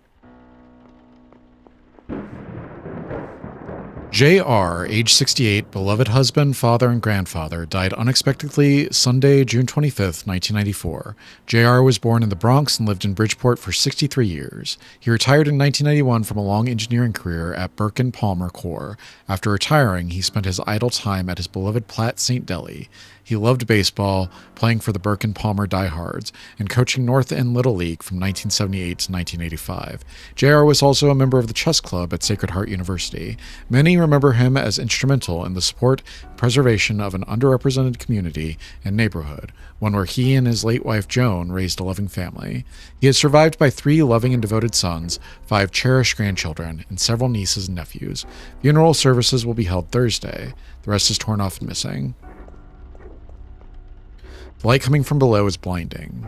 [SPEAKER 1] J.R., age 68, beloved husband, father, and grandfather, died unexpectedly Sunday, June 25th, 1994. J.R. was born in the Bronx and lived in Bridgeport for 63 years. He retired in 1991 from a long engineering career at Birkin Palmer Corps. After retiring, he spent his idle time at his beloved Platte St. Deli. He loved baseball, playing for the Birkin Palmer Diehards, and coaching North End Little League from 1978 to 1985. J.R. was also a member of the chess club at Sacred Heart University. Many remember remember him as instrumental in the support and preservation of an underrepresented community and neighborhood, one where he and his late wife Joan raised a loving family. He is survived by 3 loving and devoted sons, 5 cherished grandchildren, and several nieces and nephews. Funeral services will be held Thursday. The rest is torn off and missing. The light coming from below is blinding.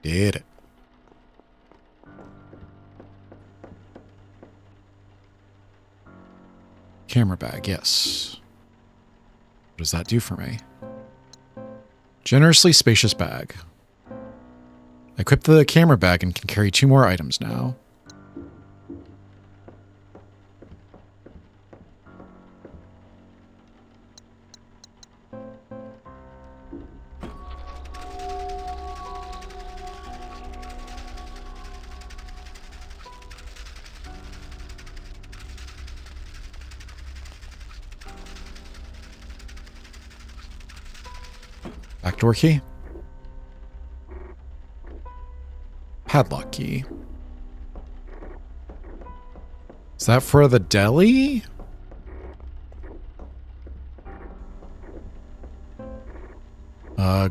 [SPEAKER 1] Did it. Camera bag, yes. What does that do for me? Generously spacious bag. I equipped the camera bag and can carry 2 more items now. Backdoor key. Padlock key. Is that for the deli?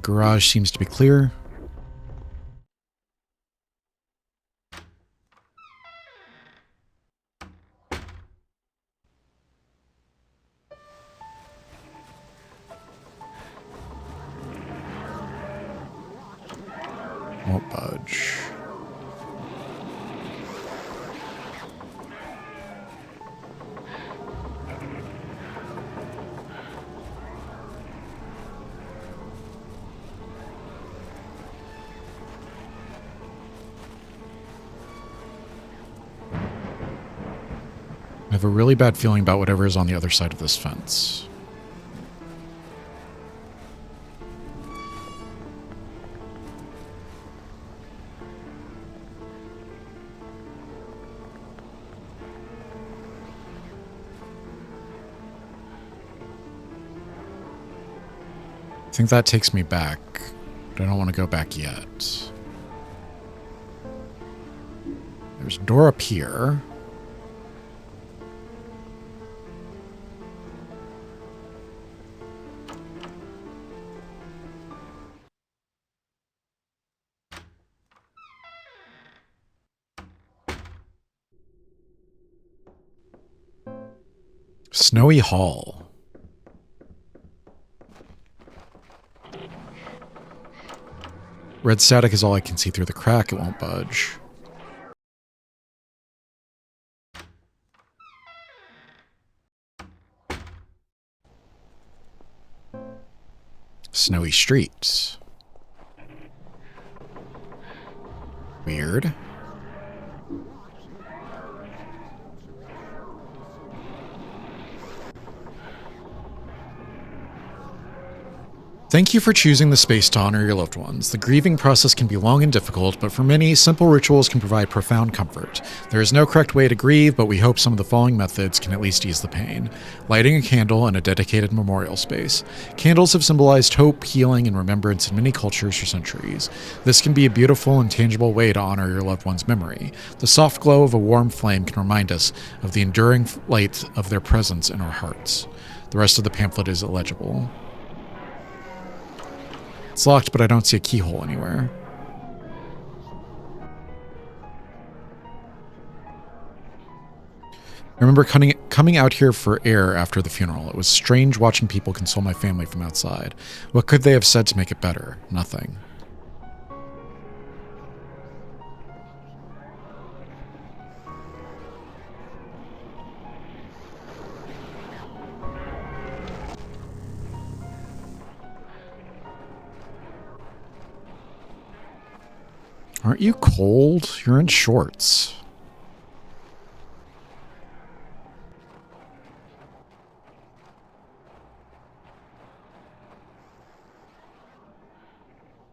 [SPEAKER 1] Garage seems to be clear. Won't budge. I have a really bad feeling about whatever is on the other side of this fence. I think that takes me back, but I don't want to go back yet. There's a door up here. Snowy Hall. Red static is all I can see through the crack. It won't budge. Snowy streets. Weird. Thank you for choosing the space to honor your loved ones. The grieving process can be long and difficult, but for many, simple rituals can provide profound comfort. There is no correct way to grieve, but we hope some of the following methods can at least ease the pain. Lighting a candle in a dedicated memorial space. Candles have symbolized hope, healing, and remembrance in many cultures for centuries. This can be a beautiful and tangible way to honor your loved one's memory. The soft glow of a warm flame can remind us of the enduring light of their presence in our hearts. The rest of the pamphlet is illegible. It's locked, but I don't see a keyhole anywhere. I remember coming out here for air after the funeral. It was strange watching people console my family from outside. What could they have said to make it better? Nothing. Aren't you cold? You're in shorts.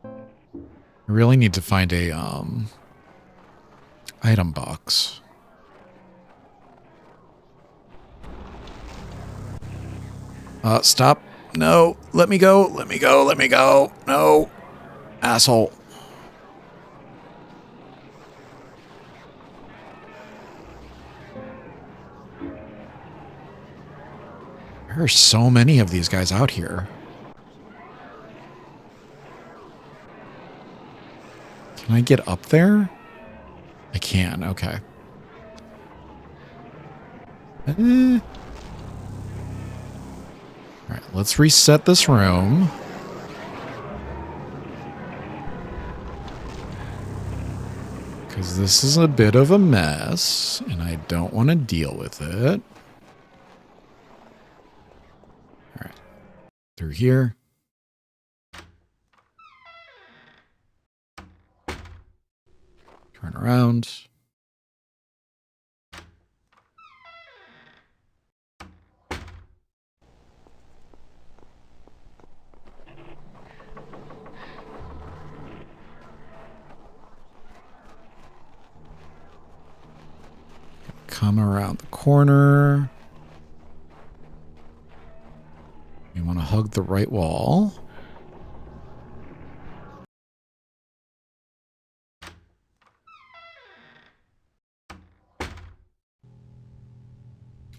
[SPEAKER 1] I really need to find a item box. Stop. No, let me go. Let me go. Let me go. No. Asshole. There are so many of these guys out here. Can I get up there? I can, okay. Alright, let's reset this room. Because this is a bit of a mess, and I don't want to deal with it. Alright, through here. Turn around. Come around the corner. You want to hug the right wall.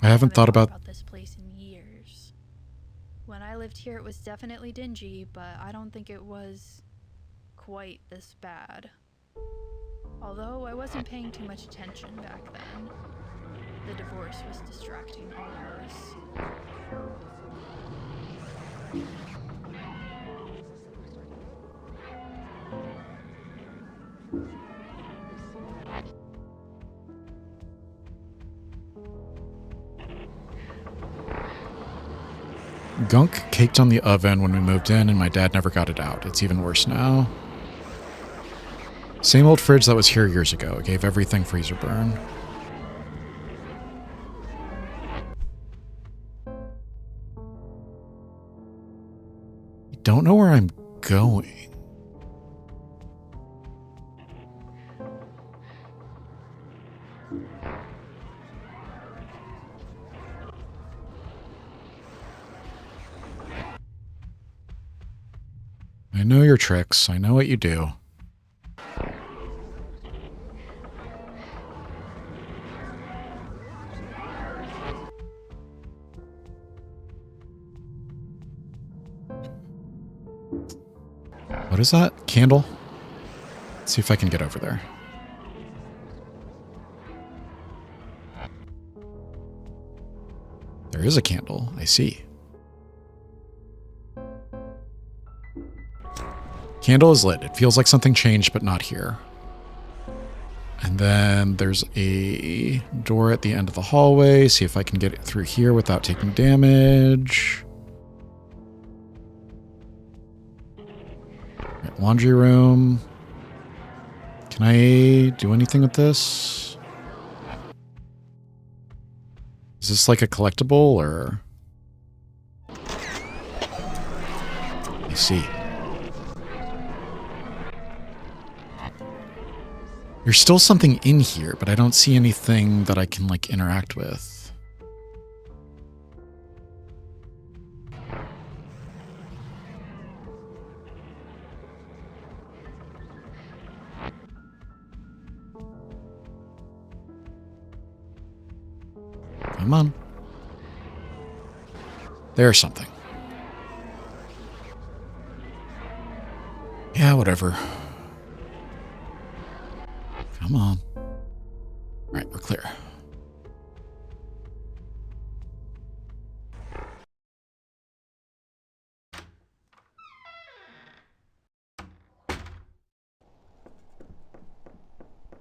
[SPEAKER 1] I haven't thought about
[SPEAKER 2] this place in years. When I lived here, it was definitely dingy, but I don't think it was quite this bad. Although I wasn't paying too much attention back then. The divorce was distracting all of us.
[SPEAKER 1] Gunk caked on the oven when we moved in, and my dad never got it out. It's even worse now. Same old fridge that was here years ago. It gave everything freezer burn. I don't know where I'm going. I know your tricks. I know what you do. What is that? Candle? Let's see if I can get over there. There is a candle. I see. Candle is lit. It feels like something changed, but not here. And then there's a door at the end of the hallway. See if I can get it through here without taking damage. Right, laundry room. Can I do anything with this? Is this like a collectible or? I see. There's still something in here, but I don't see anything that I can, like, interact with. Come on. There's something. Yeah, whatever. Come on. All right, we're clear.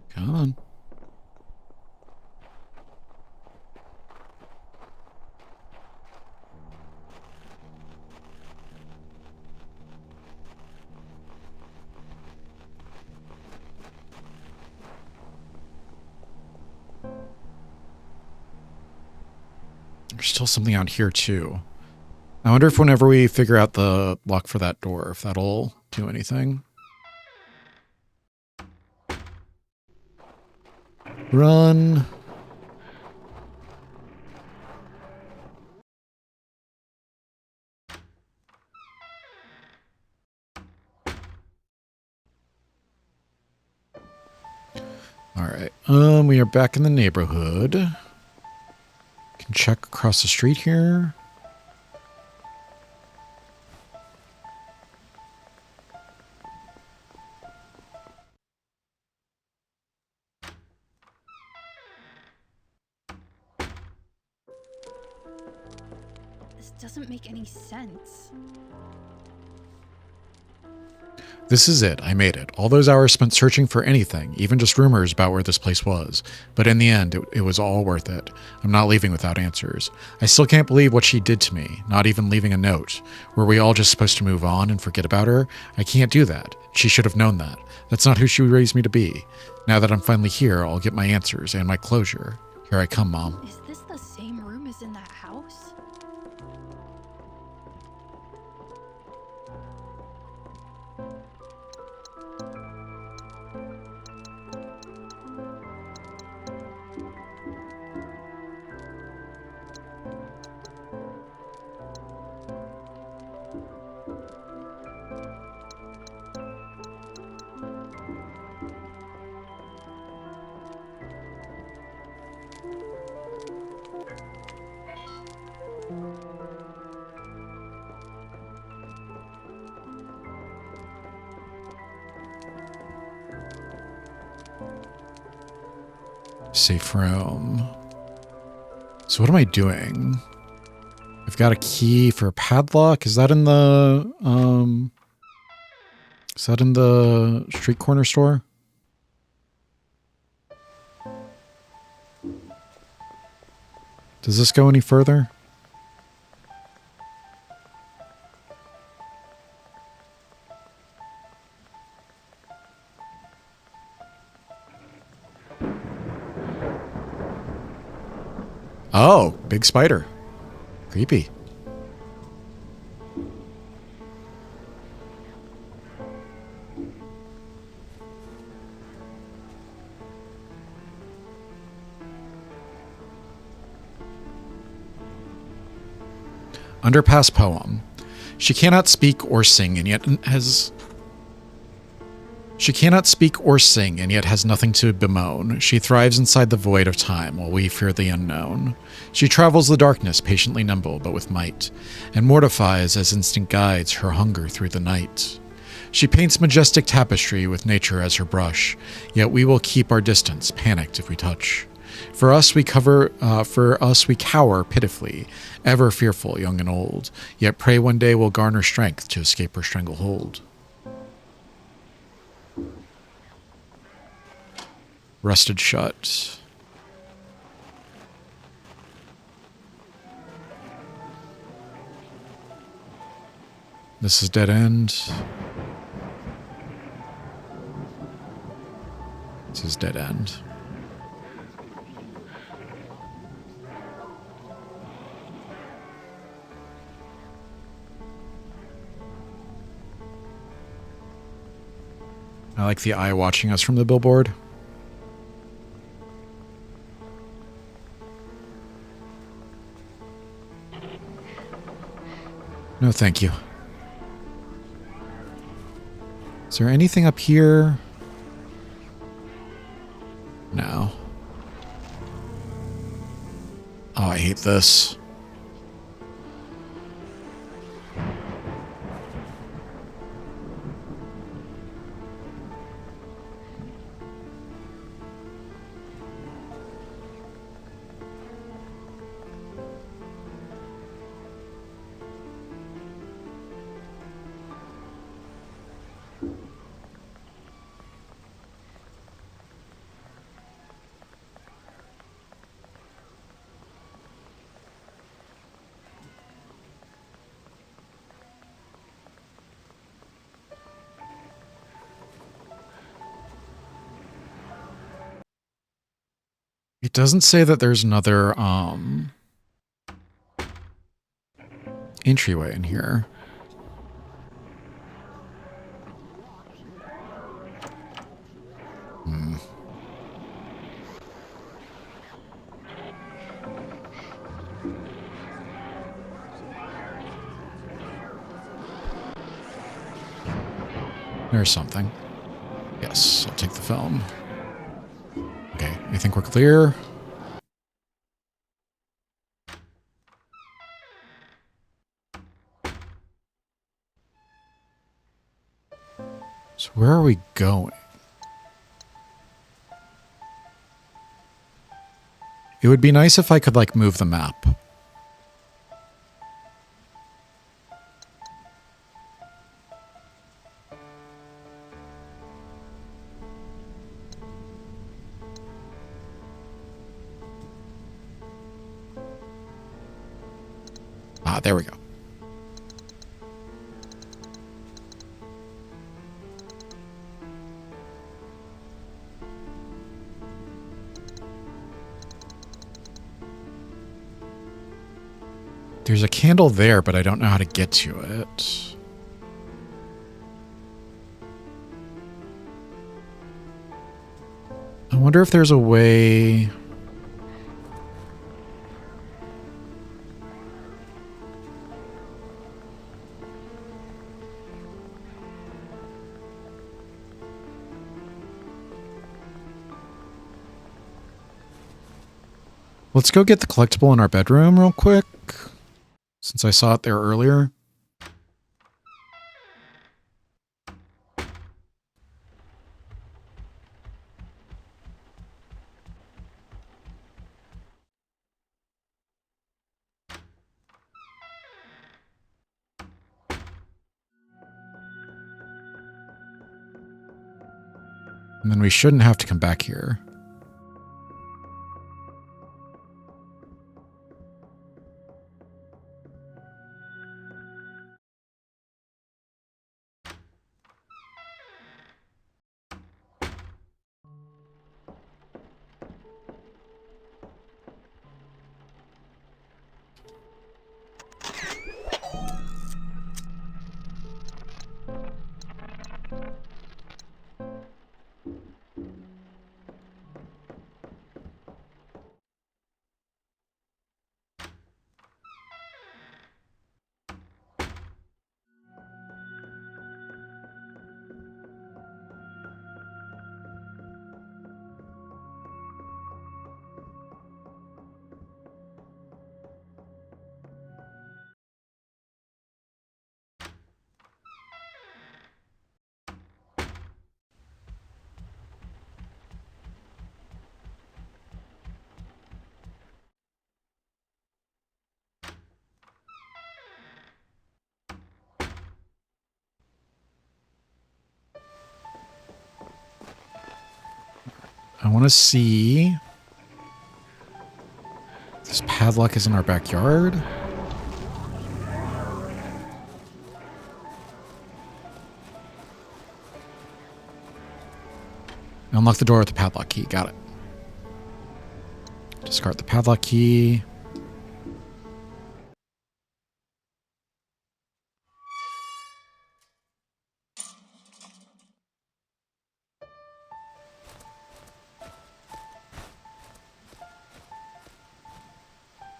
[SPEAKER 1] Come on. There's still something out here, too. I wonder if whenever we figure out the lock for that door, if that'll do anything. Run. All right. We are back in the neighborhood. Can check across the street here.
[SPEAKER 2] This doesn't make any sense.
[SPEAKER 1] This is it. I made it. All those hours spent searching for anything, even just rumors about where this place was. But in the end, it was all worth it. I'm not leaving without answers. I still can't believe what she did to me, not even leaving a note. Were we all just supposed to move on and forget about her? I can't do that. She should have known that. That's not who she raised me to be. Now that I'm finally here, I'll get my answers and my closure. Here I come, Mom.
[SPEAKER 2] Is this the same room as in that house?
[SPEAKER 1] Safe room. So what am I doing? I've got a key for a padlock. Is that in the street corner store? Does this go any further? Oh, big spider. Creepy. Underpass poem. She cannot speak or sing and yet has nothing to bemoan. She thrives inside the void of time while we fear the unknown. She travels the darkness, patiently nimble, but with might, and mortifies as instinct guides her hunger through the night. She paints majestic tapestry with nature as her brush, yet we will keep our distance, panicked if we touch. For us we cower pitifully, ever fearful, young and old, yet pray one day we'll garner strength to escape her stranglehold. Rusted shut. This is dead end. This is dead end. I like the eye watching us from the billboard. No, thank you. Is there anything up here? No. Oh, I hate this. It doesn't say that there's another entryway in here. There's something. Yes, I'll take the film. Okay, I think we're clear. So where are we going? It would be nice if I could, like, move the map. Ah, there we go. There's a candle there, but I don't know how to get to it. I wonder if there's a way... Let's go get the collectible in our bedroom real quick, since I saw it there earlier. And then we shouldn't have to come back here. I want to see... This padlock is in our backyard. Unlock the door with the padlock key. Got it. Discard the padlock key.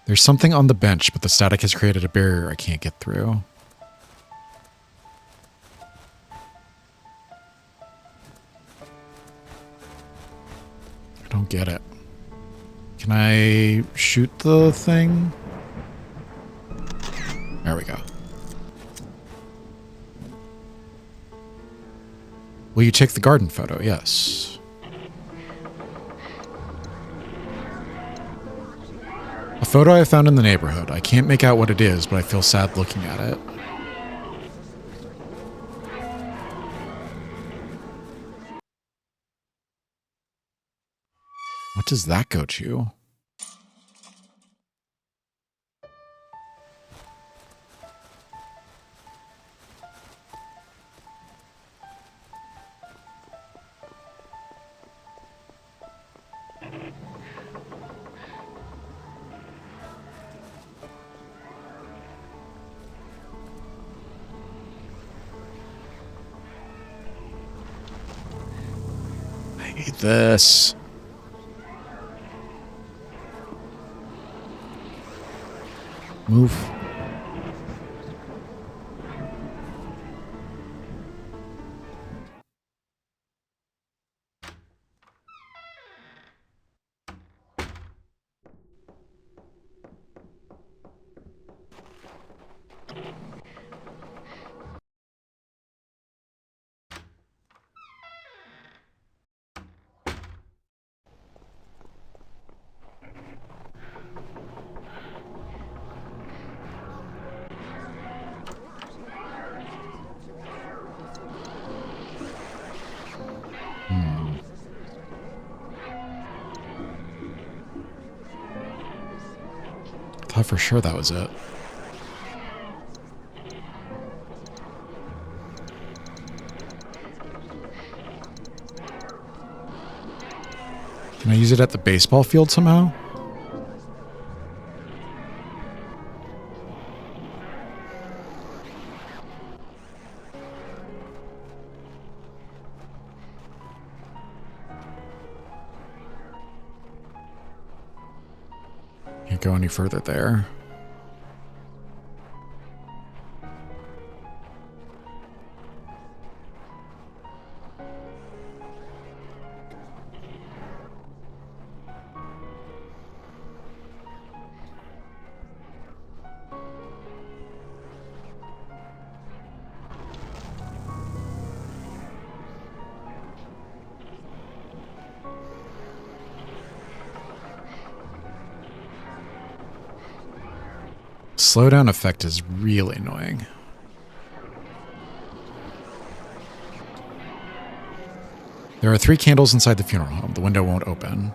[SPEAKER 1] There's something on the bench, but the static has created a barrier I can't get through. I don't get it. Can I shoot the thing? There we go. Will you take the garden photo? Yes. A photo I found in the neighborhood. I can't make out what it is, but I feel sad looking at it. What does that go to? Eat this. Move. Thought for sure that was it. Can I use it at the baseball field somehow? Can't go any further there. Slowdown effect is really annoying. There are 3 candles inside the funeral home. The window won't open.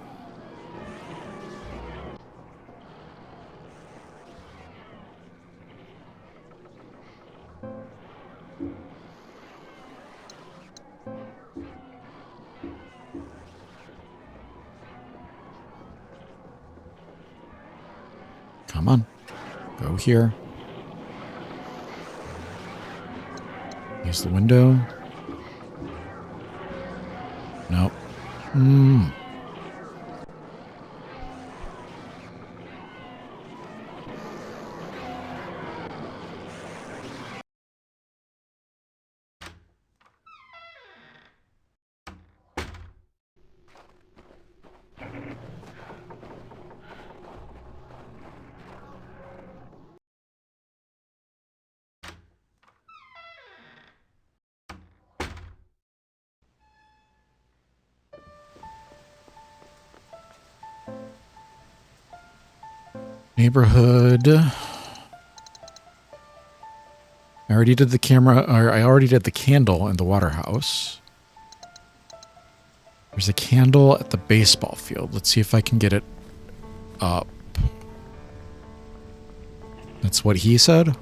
[SPEAKER 1] Come on. Go here. Use the window. Nope. Neighborhood. I already did the camera, or I already did the candle in the water house. There's a candle at the baseball field. Let's see if I can get it up. That's what he said?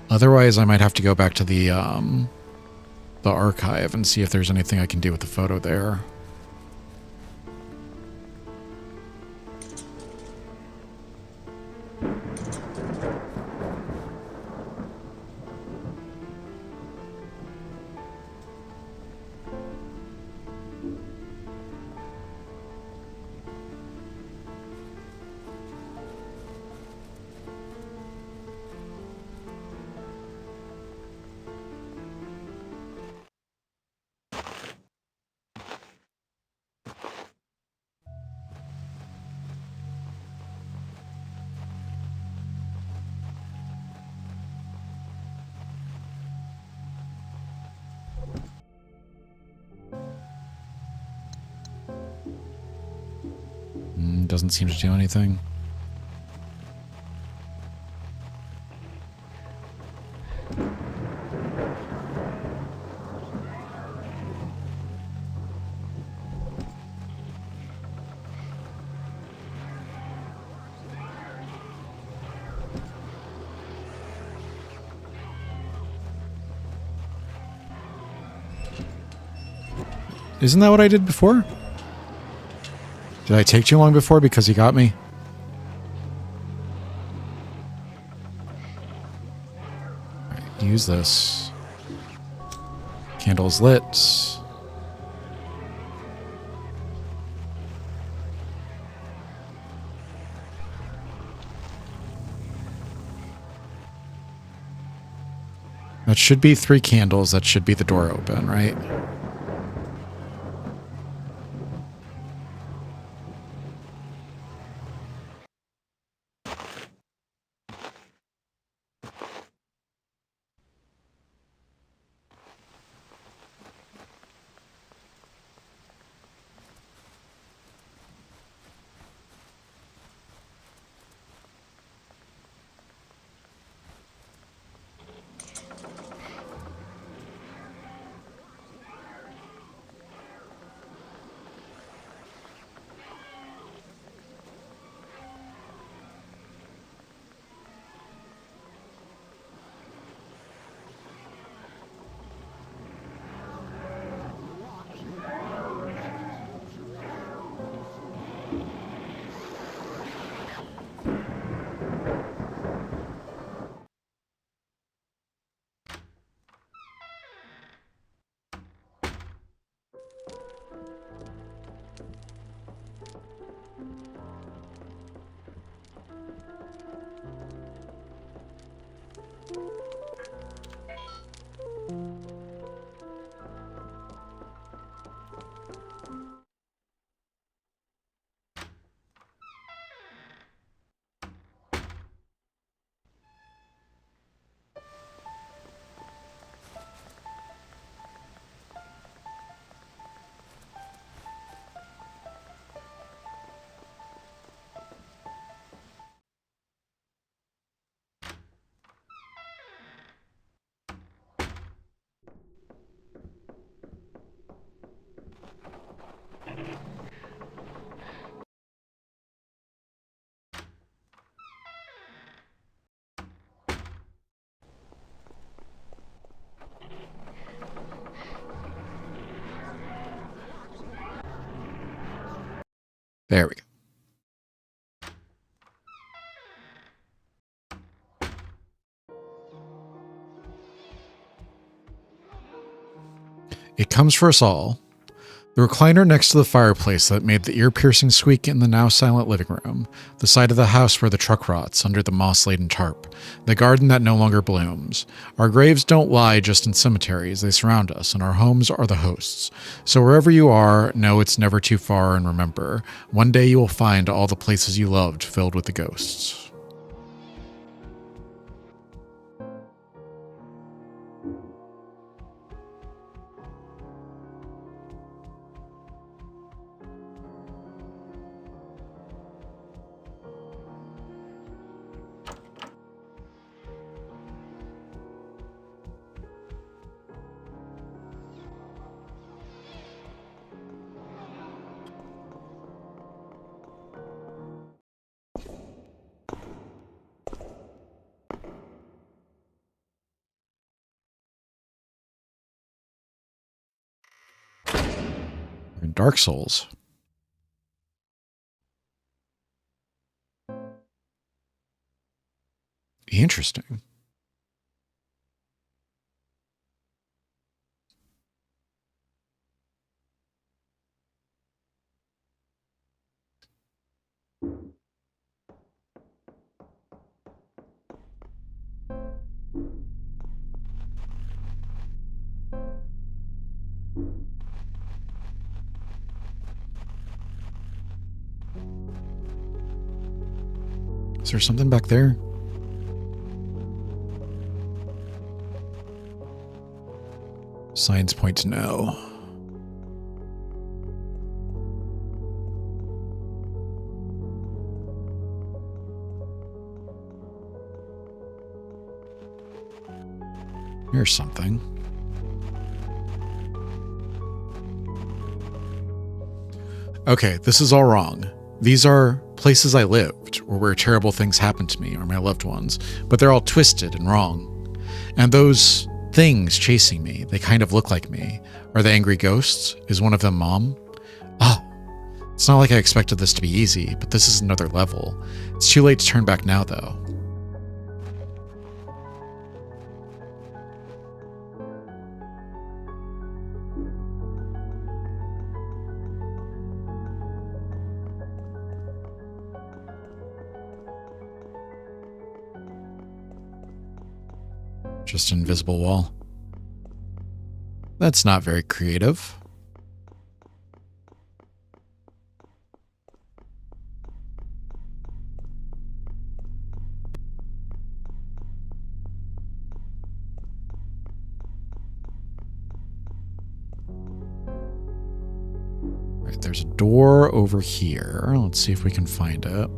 [SPEAKER 1] Otherwise, I might have to go back to the archive and see if there's anything I can do with the photo there. Doesn't seem to do anything. Isn't that what I did before? Did I take too long before because he got me? use this. Candle's lit. That should be 3 candles. That should be the door open, right? There we go. It comes for us all. The recliner next to the fireplace that made the ear-piercing squeak in the now silent living room, the side of the house where the truck rots under the moss-laden tarp, the garden that no longer blooms. Our graves don't lie just in cemeteries, they surround us, and our homes are the hosts. So wherever you are, know it's never too far, and remember, one day you will find all the places you loved filled with the ghosts. In Dark Souls. Interesting. Is there something back there? Signs point to no. Here's something. Okay, this is all wrong. These are places I lived, or where terrible things happened to me or my loved ones, but they're all twisted and wrong. And those things chasing me, they kind of look like me. Are they angry ghosts? Is one of them Mom? Oh, it's not like I expected this to be easy, but this is another level. It's too late to turn back now, though. Just an invisible wall. That's not very creative. Right, there's a door over here. Let's see if we can find it.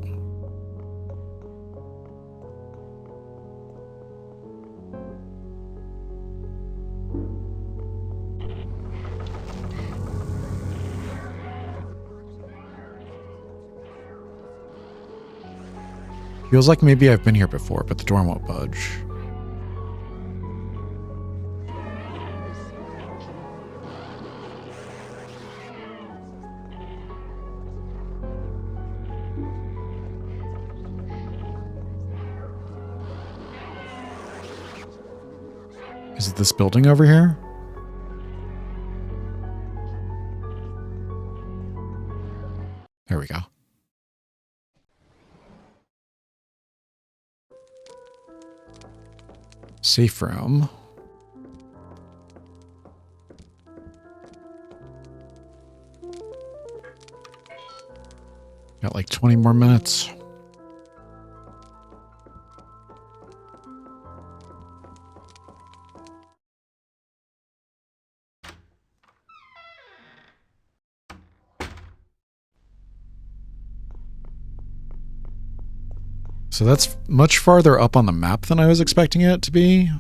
[SPEAKER 1] Feels like maybe I've been here before, but the door won't budge. Is it this building over here? There we go. Safe room. Got like 20 more minutes. So that's much farther up on the map than I was expecting it to be.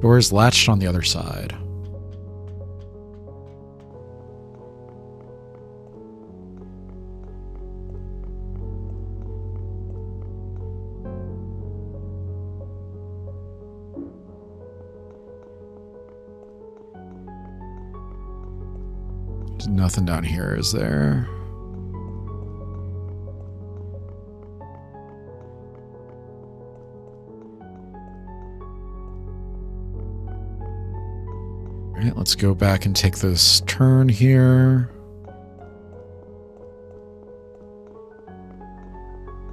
[SPEAKER 1] Door is latched on the other side. There's nothing down here, is there? All right, let's go back and take this turn here.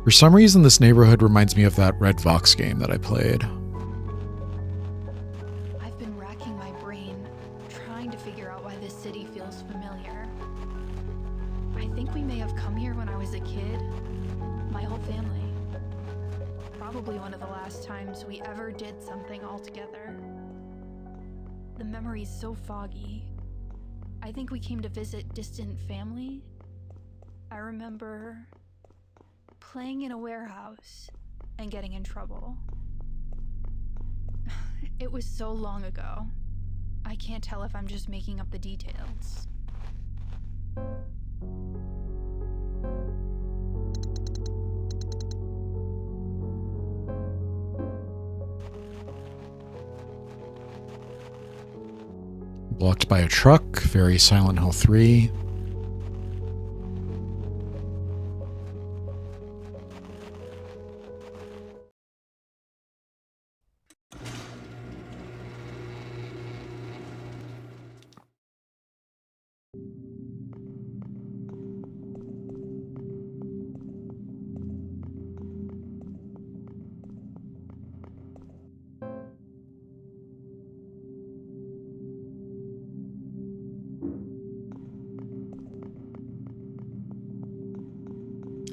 [SPEAKER 1] For some reason, this neighborhood reminds me of that Red Vox game that I played.
[SPEAKER 2] I've been racking my brain, trying to figure out why this city feels familiar. I think we may have come here when I was a kid. My whole family. Probably one of the last times we ever did something all together. The memory's so foggy. I think we came to visit distant family. I remember playing in a warehouse and getting in trouble. It was so long ago. I can't tell if I'm just making up the details.
[SPEAKER 1] Blocked by a truck, very Silent Hill 3.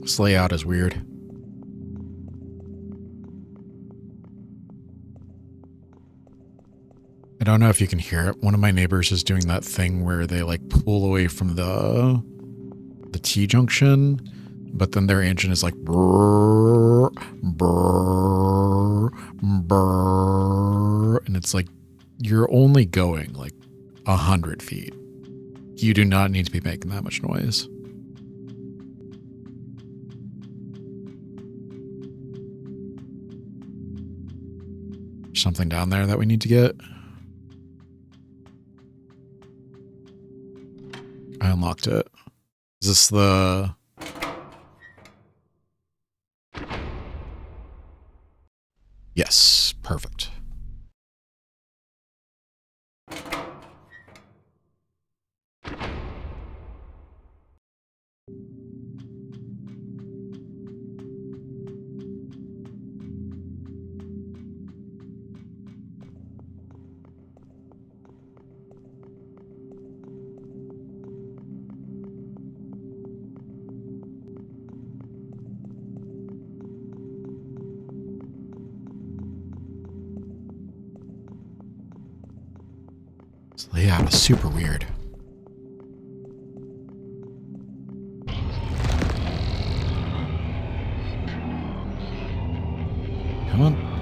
[SPEAKER 1] This layout is weird. I don't know if you can hear it. One of my neighbors is doing that thing where they like pull away from the T-junction, but then their engine is like brrr, brrr, brrr, and it's like you're only going like 100 feet. You do not need to be making that much noise. Something down there that we need to get. I unlocked it. Is this the... Yes, perfect. This layout is super weird. Come on.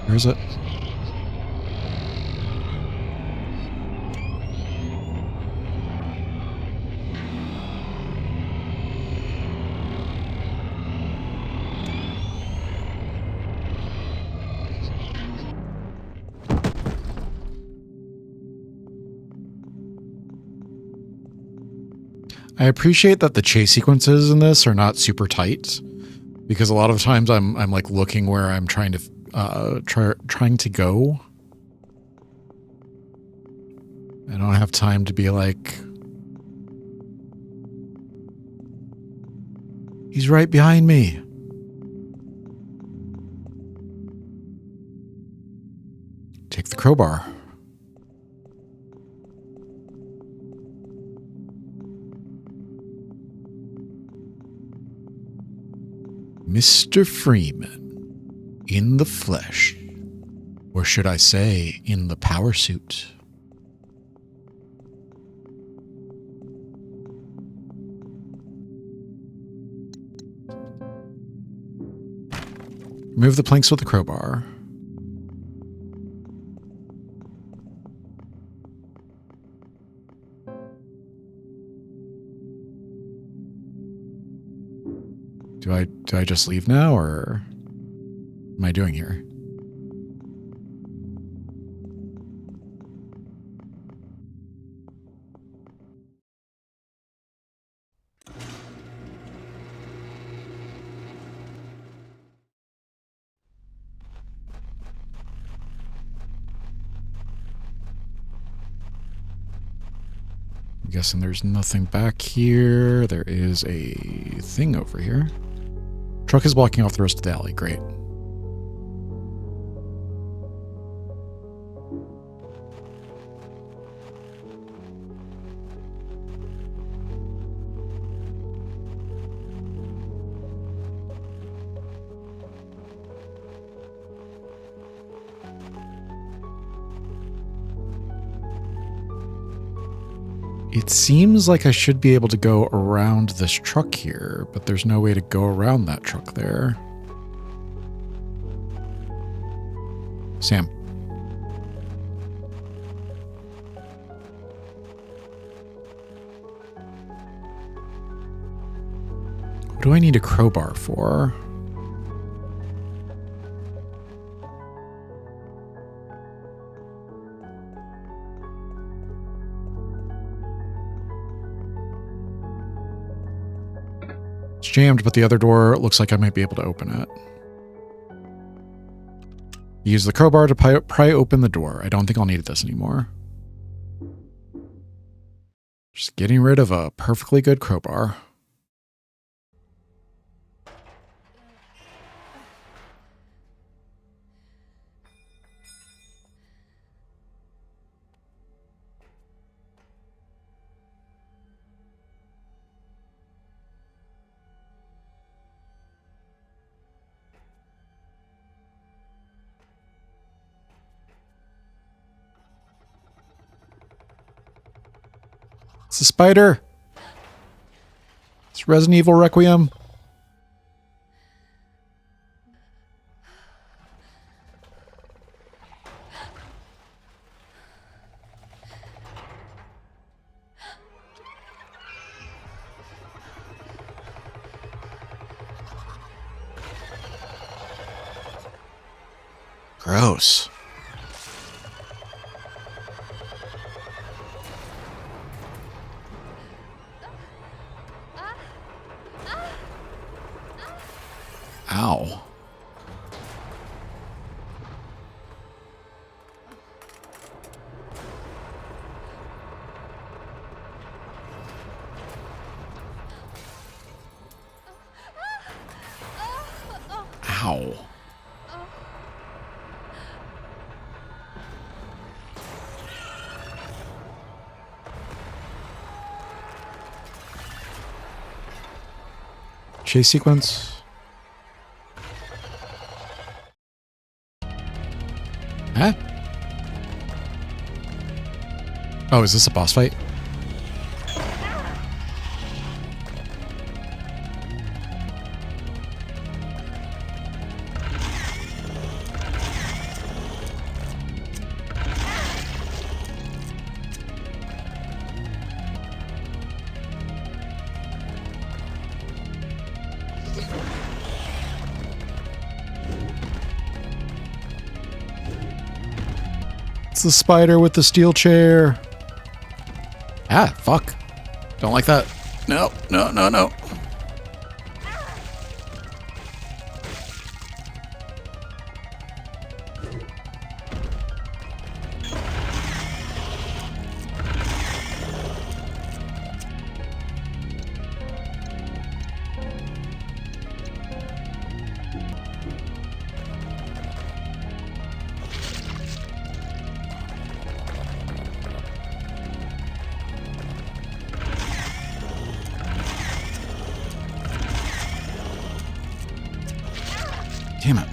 [SPEAKER 1] Where is it? I appreciate that the chase sequences in this are not super tight, because a lot of times I'm like looking where I'm trying to go. I don't have time to be like, he's right behind me. Take the crowbar. Mr. Freeman, in the flesh, or should I say, in the power suit. Remove the planks with the crowbar. Do I just leave now, or am I doing here? I'm guessing there's nothing back here. There is a thing over here. Truck is blocking off the rest of the alley. Great. It seems like I should be able to go around this truck here, but there's no way to go around that truck there. Sam. What do I need a crowbar for? It's jammed, but the other door looks like I might be able to open it. Use the crowbar to pry open the door. I don't think I'll need this anymore. Just getting rid of a perfectly good crowbar. It's a spider. It's Resident Evil Requiem. Gross. Ow. Ow. Chase sequence. Huh? Oh, is this a boss fight? It's the spider with the steel chair. Ah, fuck. Don't like that. No, no, no, no. Damn it.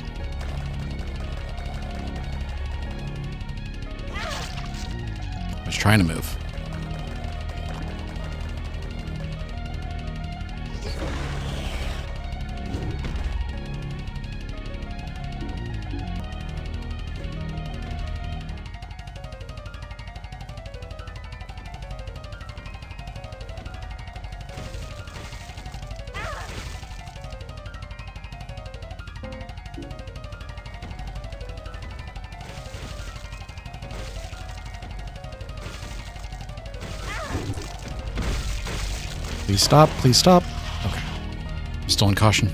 [SPEAKER 1] I was trying to move. Please stop, please stop. Okay. Still in caution.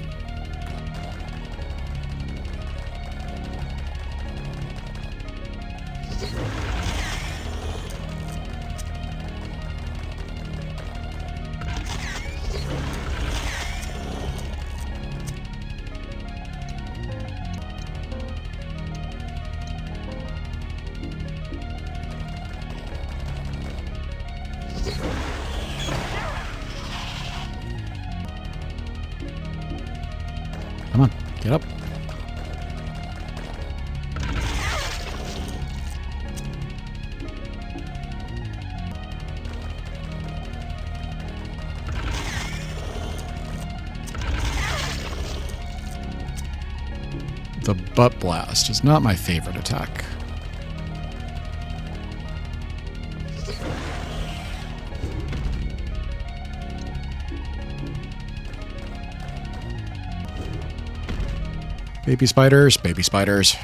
[SPEAKER 1] Come on, get up. The butt blast is not my favorite attack. Baby spiders, baby spiders.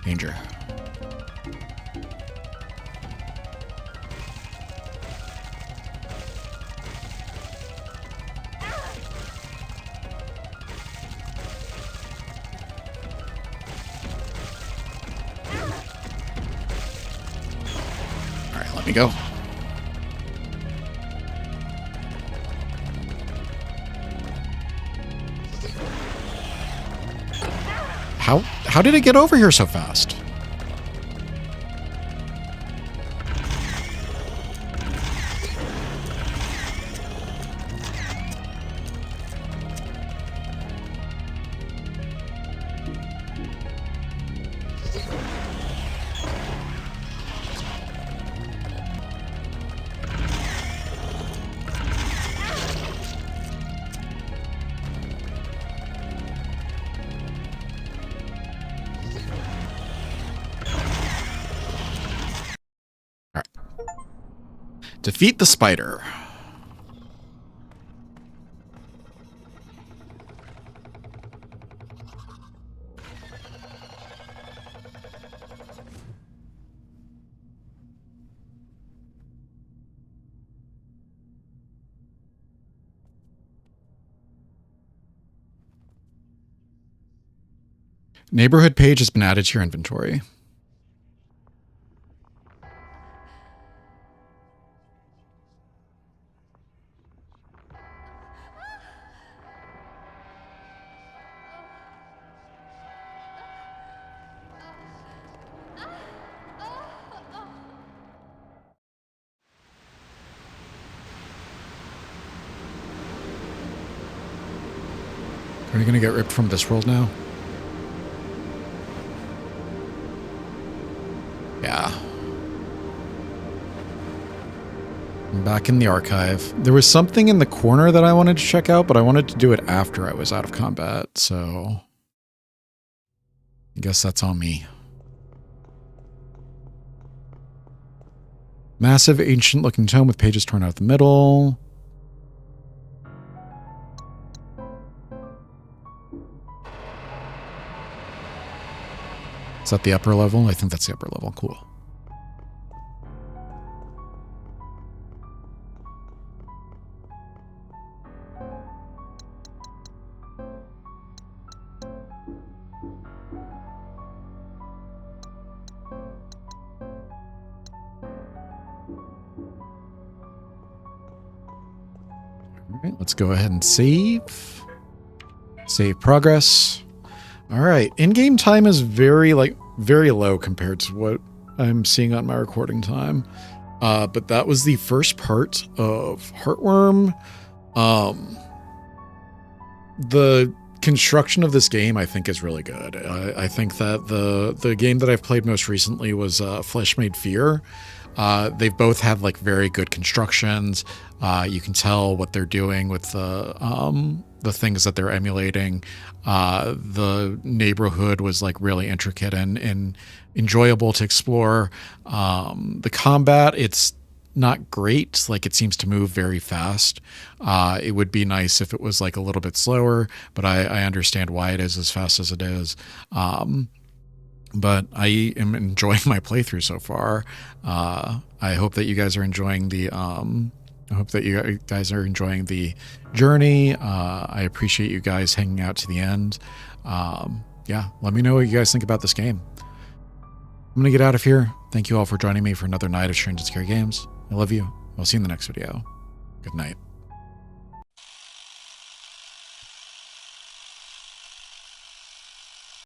[SPEAKER 1] Danger. All right, let me go. How did it get over here so fast? Defeat the spider. Neighborhood page has been added to your inventory. Are you going to get ripped from this world now? Yeah. I'm back in the archive. There was something in the corner that I wanted to check out, but I wanted to do it after I was out of combat, so I guess that's on me. Massive, ancient-looking tome with pages torn out the middle. Is that the upper level? I think that's the upper level. Cool. All right, let's go ahead and save. Save progress. All right, in-game time is very low compared to what I'm seeing on my recording time. But that was the first part of Heartworm. The construction of this game, I think, is really good. I think that the game that I've played most recently was Flesh Made Fear. They've both had like very good constructions. You can tell what they're doing with the things that they're emulating. The neighborhood was like really intricate and enjoyable to explore. The combat, it's not great. Like, it seems to move very fast. It would be nice if it was like a little bit slower, but I understand why it is as fast as it is. But I am enjoying my playthrough so far. I hope that you guys are enjoying the journey. I appreciate you guys hanging out to the end. Yeah, let me know what you guys think about this game. I'm gonna get out of here. Thank you all for joining me for another night of Strange and Scary Games. I love you. I'll see you in the next video. Good night.